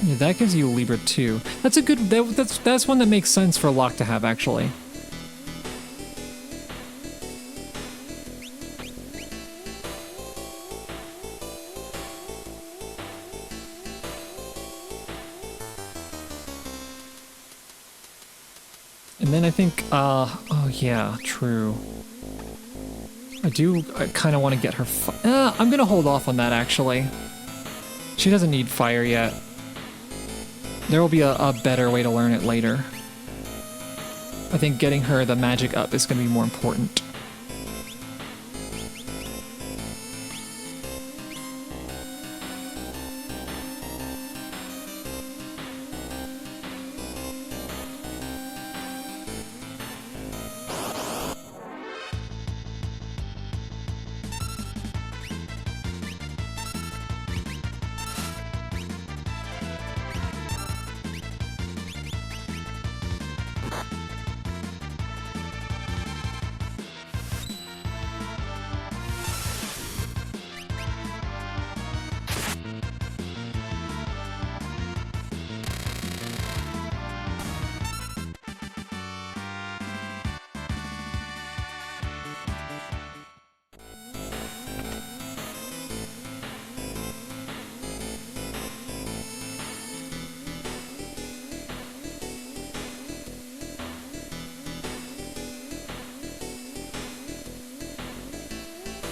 Yeah, that gives you Libra too. That's a good. That's one that makes sense for Locke to have actually. And then I think, oh yeah, true. I do kind of want to get her... I'm going to hold off on that, actually. She doesn't need fire yet. There will be a better way to learn it later. I think getting her the magic up is going to be more important.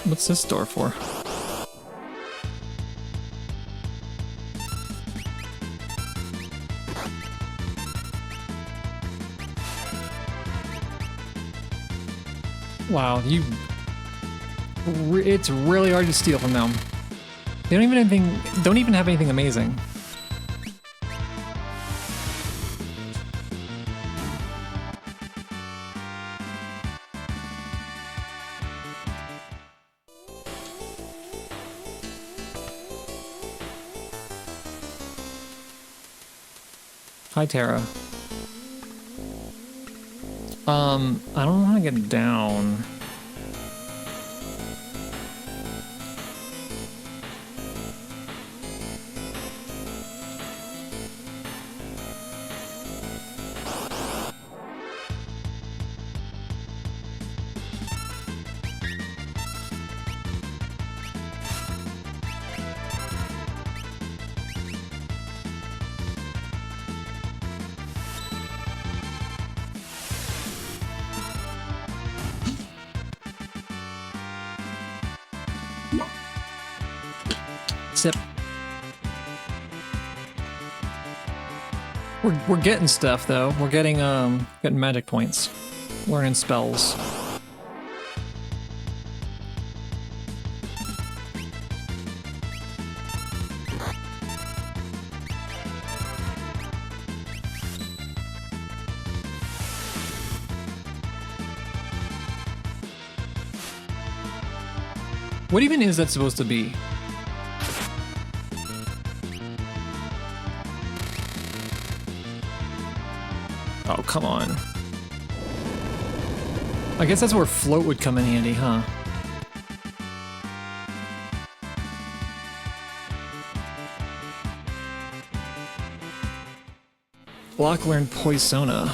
What's this door for? Wow, it's really hard to steal from them. They don't even have anything amazing. Hi, Tara. I don't know how to get down. Sip. We're getting stuff though. We're getting magic points. Learning spells. What even is that supposed to be? Oh, come on. I guess that's where float would come in handy, huh? Block learned Poisona.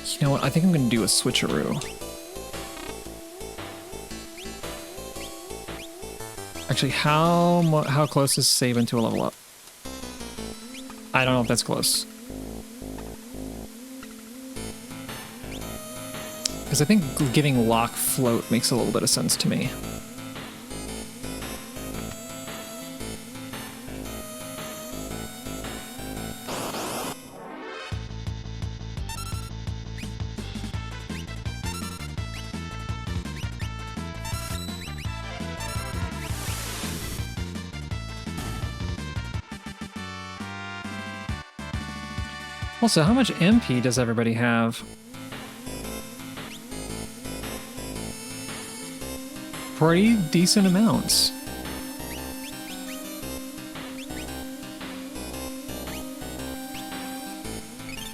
You know what? I think I'm gonna do a switcheroo. Actually, how close is Saban to a level up? I don't know if that's close. Because I think giving Locke float makes a little bit of sense to me. Also, how much MP does everybody have? Pretty decent amounts.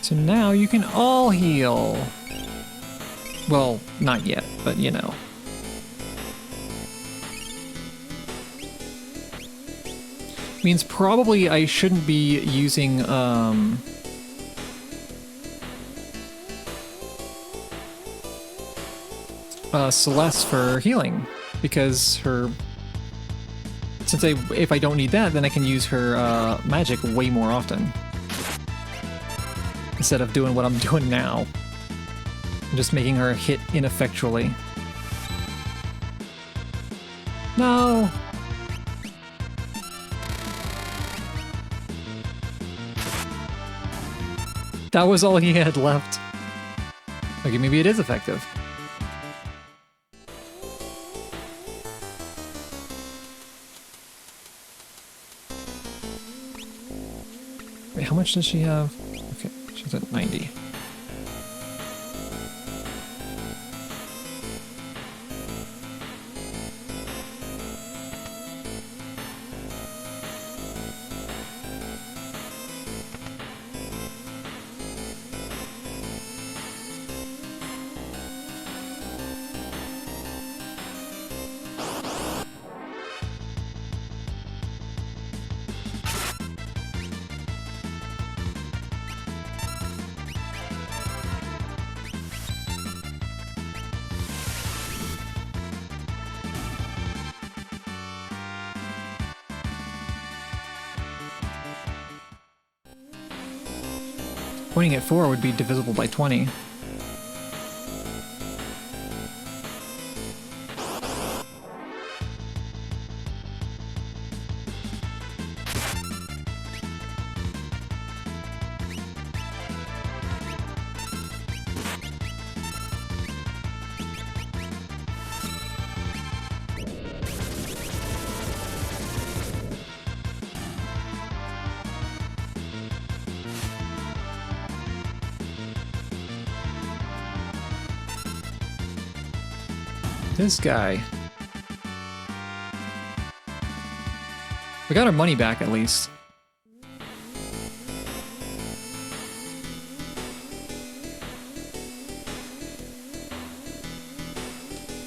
So now you can all heal. Well, not yet, but you know. Means probably I shouldn't be using, Celeste for healing, because since if I don't need that, then I can use her, magic way more often. Instead of doing what I'm doing now. I'm just making her hit ineffectually. No! That was all he had left. Okay, maybe it is effective. Wait, how much does she have? Okay, she's at 90. Pointing at 4 would be divisible by 20. This guy. We got our money back at least.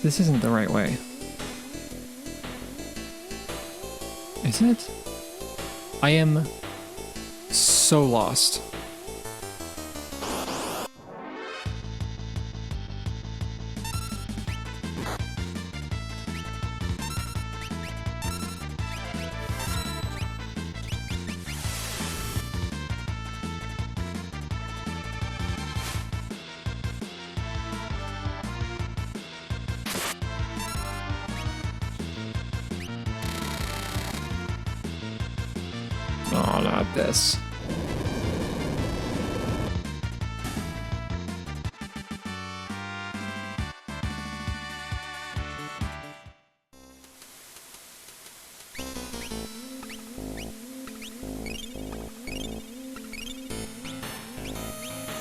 This isn't the right way. Is it? I am so lost. Oh, not this.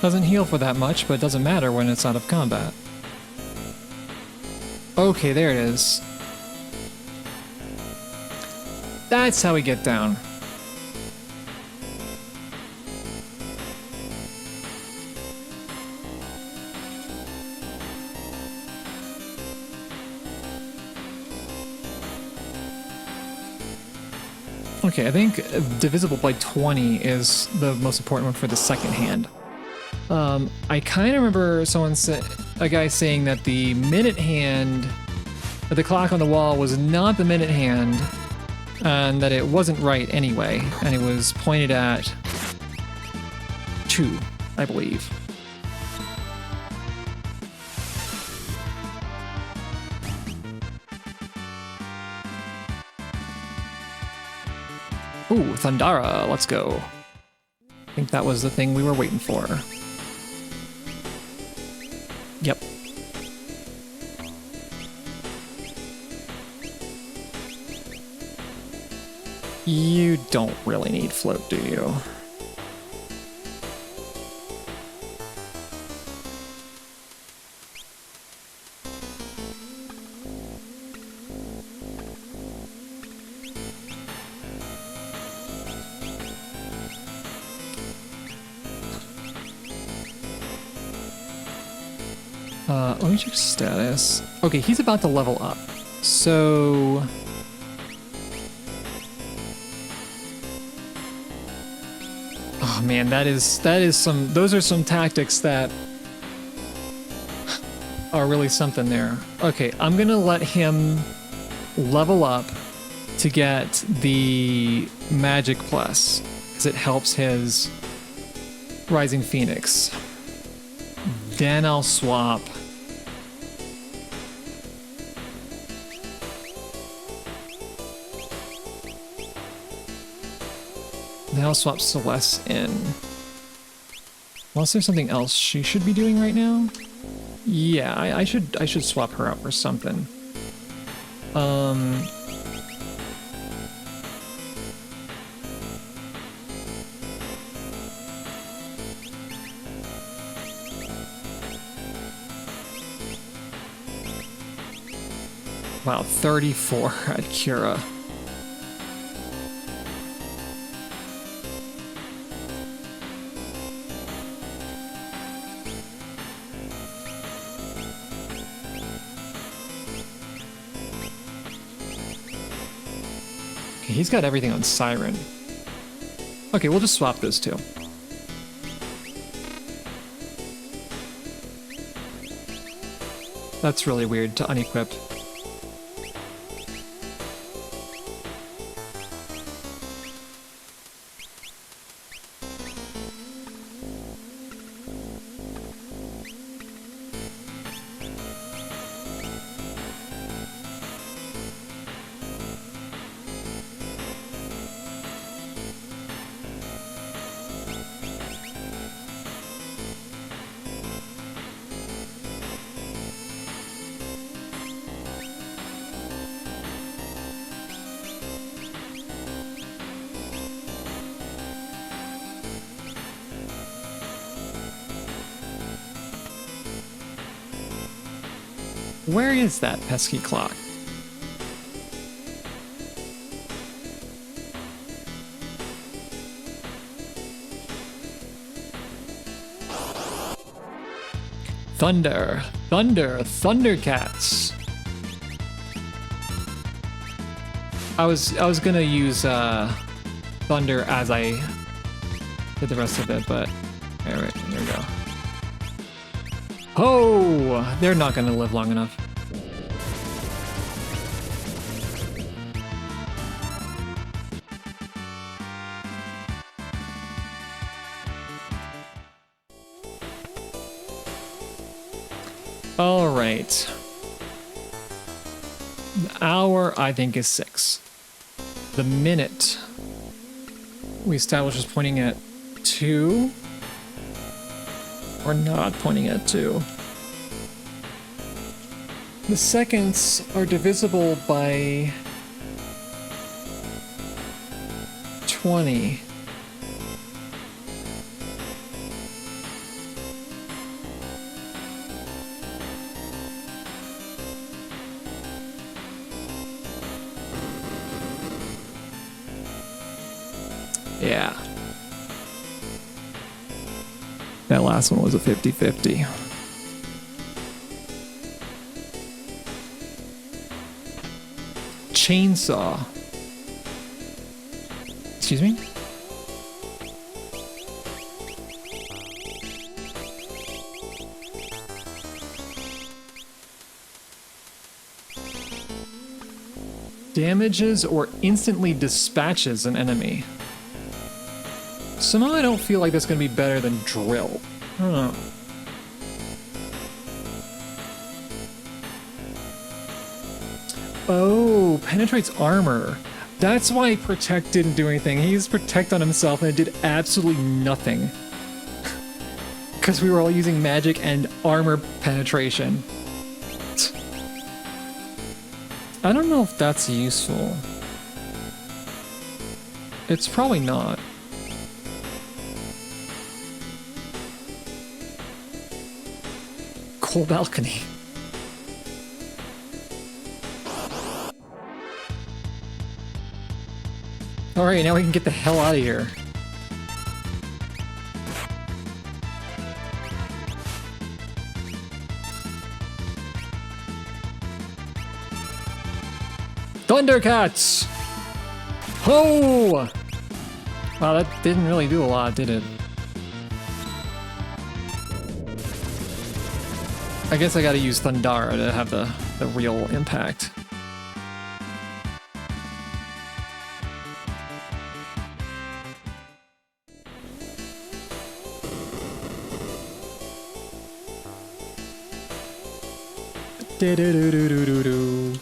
Doesn't heal for that much, but it doesn't matter when it's out of combat. Okay, there it is. That's how we get down. Okay, I think divisible by 20 is the most important one for the second hand. I kind of remember a guy saying that the minute hand, the clock on the wall was not the minute hand, and that it wasn't right anyway, and it was pointed at 2, I believe. Ooh, Thundara, let's go. I think that was the thing we were waiting for. Yep. You don't really need float, do you? Let me check status. Okay, he's about to level up. So man, those are some tactics that are really something there. Okay, I'm gonna let him level up to get the Magic Plus, because it helps his Rising Phoenix. Then I'll swap. Then I'll swap Celeste in. Unless there's something else she should be doing right now. Yeah, I should swap her out for something. Wow, 34 at Kira. Okay, he's got everything on Siren. Okay, we'll just swap those two. That's really weird to unequip. Where is that pesky clock? Thunder, thunder, Thundercats. I was gonna use thunder as I did the rest of it, but all right, there we go. Oh, they're not gonna live long enough. All right. The hour, I think, is 6. The minute we established is pointing at 2. Or not pointing at 2. The seconds are divisible by 20. Yeah. That last one was a 50-50. Chainsaw. Excuse me? Damages or instantly dispatches an enemy. Somehow I don't feel like that's going to be better than drill. I don't know. Oh, penetrates armor. That's why Protect didn't do anything. He used Protect on himself and it did absolutely nothing. Because we were all using magic and armor penetration. I don't know if that's useful. It's probably not. Cold Balcony. Alright, now we can get the hell out of here. Thundercats! Ho! Wow, that didn't really do a lot, did it? I guess I gotta use Thundara to have the real impact. Do-do-do-do-do-do.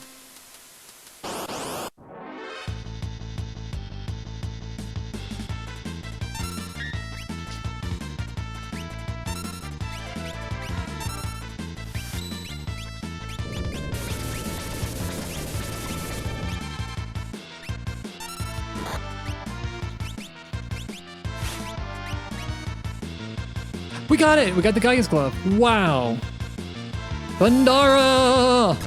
We got it! We got the Gaia's Glove. Wow! Thundara!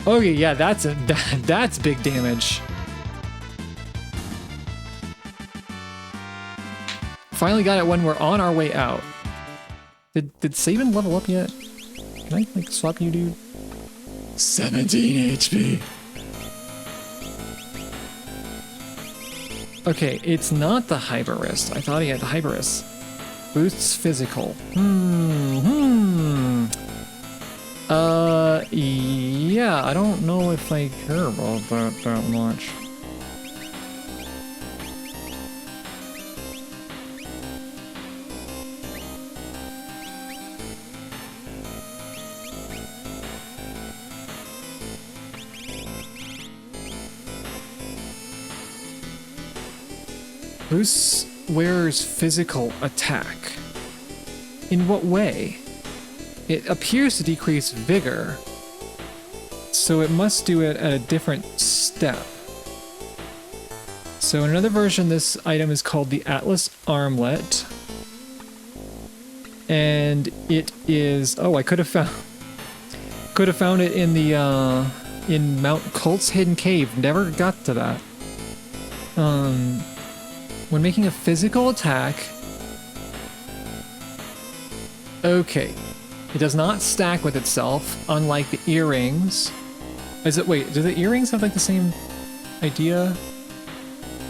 Okay, yeah, that's big damage. Finally got it when we're on our way out. Did Sabin level up yet? Can I like swap you, dude? 17 HP. Okay, it's not the Hyperist. I thought he had the Hyperist. Boosts physical. Yeah, I don't know if I care about that much. Boosts wearer's physical attack. In what way? It appears to decrease vigor, so it must do it at a different step. So in another version, this item is called the Atlas Armlet. And it is... Oh, I could have found it in the, in Mount Colt's Hidden Cave. Never got to that. When making a physical attack... Okay. It does not stack with itself, unlike the earrings. Wait, do the earrings have like the same idea?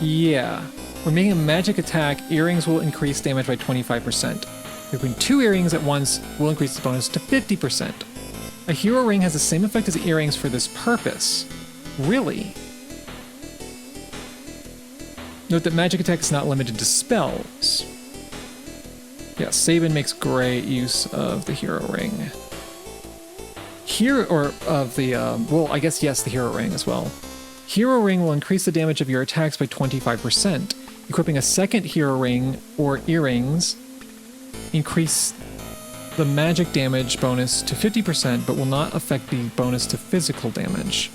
Yeah. When making a magic attack, earrings will increase damage by 25%. Grouping 2 earrings at once will increase the bonus to 50%. A hero ring has the same effect as the earrings for this purpose. Really? Note that magic attack is not limited to spells. Yeah, Sabin makes great use of the hero ring. Well, I guess yes, the hero ring as well. Hero ring will increase the damage of your attacks by 25%. Equipping a second hero ring or earrings increase the magic damage bonus to 50%, but will not affect the bonus to physical damage.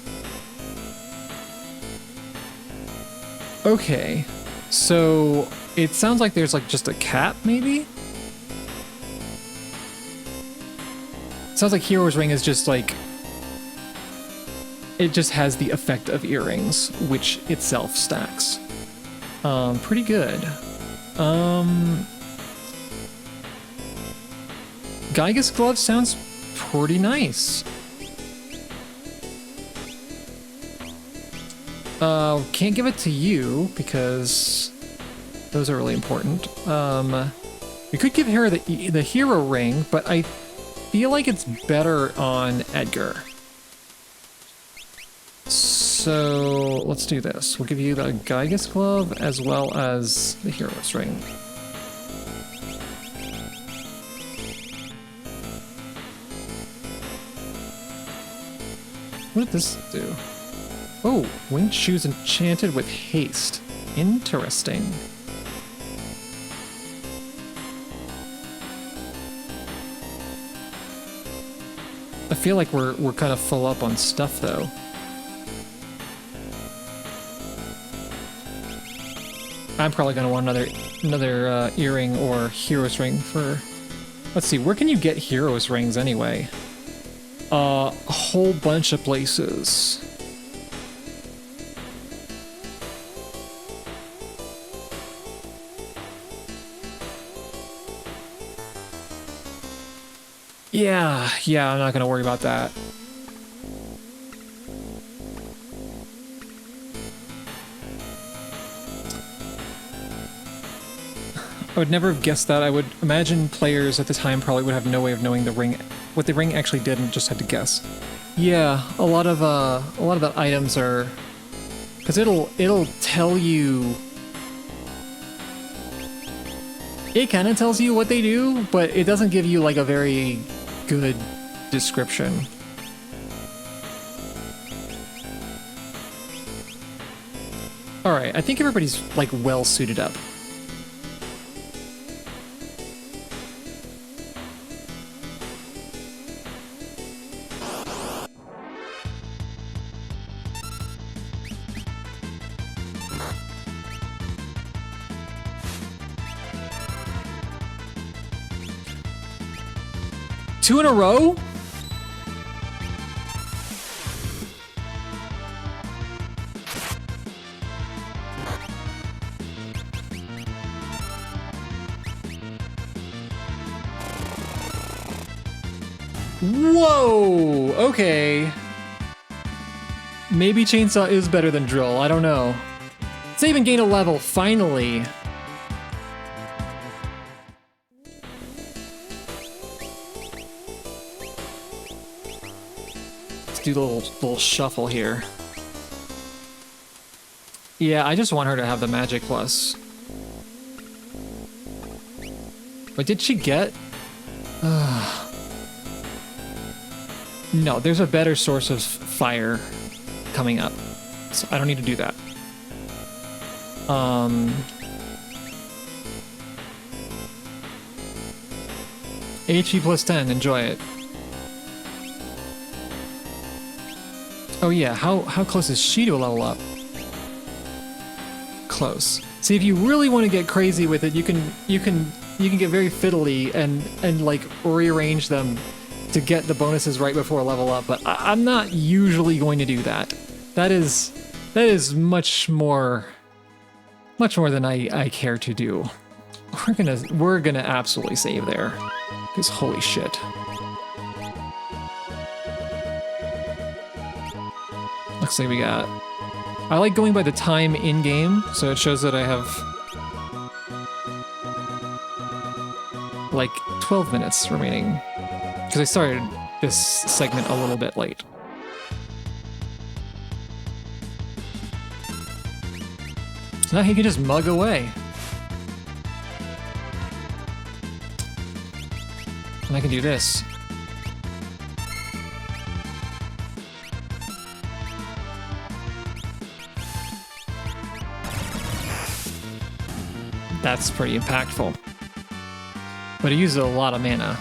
Okay, so it sounds like there's like just a cap, maybe? Sounds like Hero's Ring is just like... It just has the effect of earrings, which itself stacks. Pretty good. Gaia's Glove sounds pretty nice. Can't give it to you because those are really important. We could give her the hero ring, but I feel like it's better on Edgar. So let's do this. We'll give you the Gaia's Glove as well as the hero's ring. What did this do? Oh, winged shoes enchanted with haste. Interesting. I feel like we're kind of full up on stuff though. I'm probably gonna want another earring or hero's ring for. Let's see, where can you get hero's rings anyway? A whole bunch of places. Yeah, I'm not gonna worry about that. would never have guessed that. I would imagine players at the time probably would have no way of knowing what the ring actually did, and just had to guess. Yeah, a lot of the items are, because it'll tell you. It kind of tells you what they do, but it doesn't give you like a very good description. All right, I think everybody's like well suited up. Two in a row? Whoa! Okay. Maybe Chainsaw is better than Drill, I don't know. Save and gain a level, finally! Let's do a little shuffle here. Yeah, I just want her to have the magic plus. What did she get? No, there's a better source of fire coming up, so I don't need to do that. HP plus 10, enjoy it. Oh yeah, how close is she to a level up? Close. See, if you really want to get crazy with it, you can get very fiddly and like rearrange them to get the bonuses right before level up, but I'm not usually going to do that. That is much more than I care to do. We're gonna absolutely save there, because holy shit. Looks like we got. I like going by the time in game, so it shows that I have like 12 minutes remaining. Because I started this segment a little bit late. So now he can just mug away. And I can do this. That's pretty impactful. But it uses a lot of mana.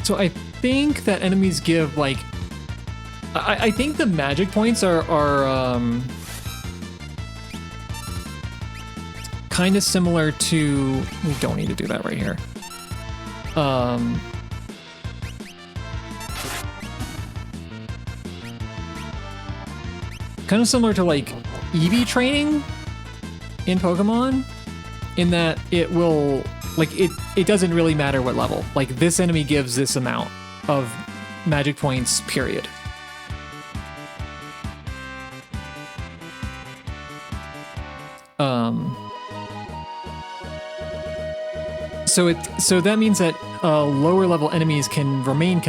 So I think that enemies give like, I think the magic points are kind of similar to, we don't need to do that right here. Kind of similar to like EV training in Pokemon, in that it will, like, it doesn't really matter what level. Like, this enemy gives this amount of magic points, period. So that means that lower level enemies can remain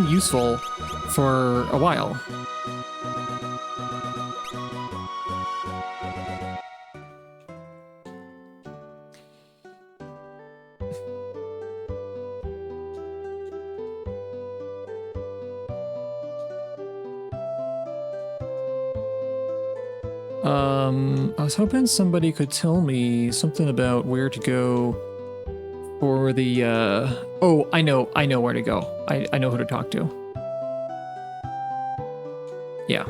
useful for a while. I was hoping somebody could tell me something about where to go for the, oh, I know where to go. I know who to talk to. Yeah.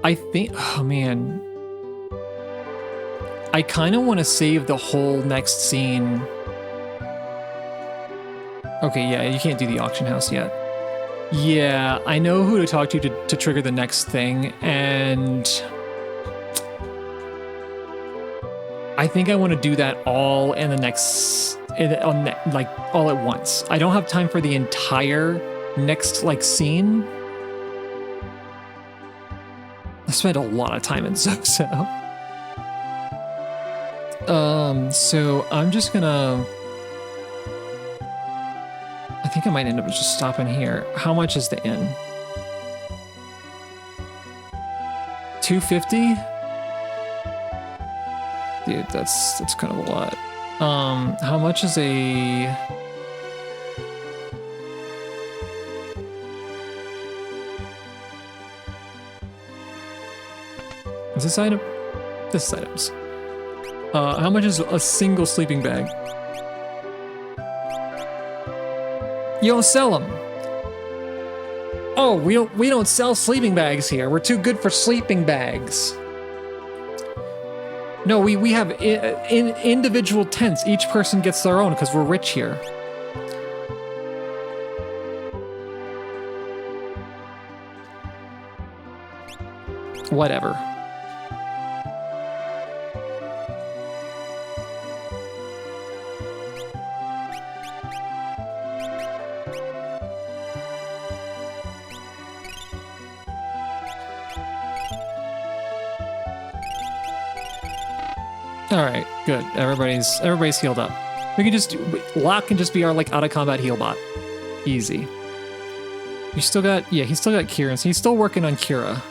I think, oh man. I kind of want to save the whole next scene. Okay, yeah, you can't do the auction house yet. Yeah, I know who to talk to trigger the next thing, and I think I want to do that all in the next, like all at once. I don't have time for the entire next like scene. I spent a lot of time in Zozo. So I'm just gonna, I think I might end up just stopping here. How much is the inn? 250? Dude, that's kind of a lot. How much is a... Is this item? This item's. How much is a single sleeping bag? You don't sell them. Oh, we don't sell sleeping bags here. We're too good for sleeping bags. No, we have individual tents. Each person gets their own because we're rich here. Whatever. All right, good. Everybody's healed up. We can just Locke can just be our like out of combat heal bot. Easy. You still got he's still got Kieran, so he's still working on Kira.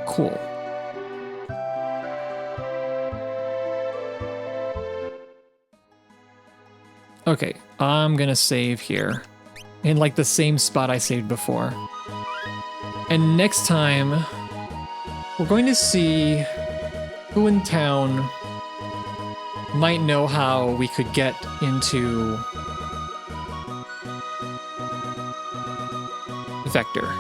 Cool. Okay, I'm gonna save here in like the same spot I saved before. And next time, we're going to see who in town might know how we could get into Vector.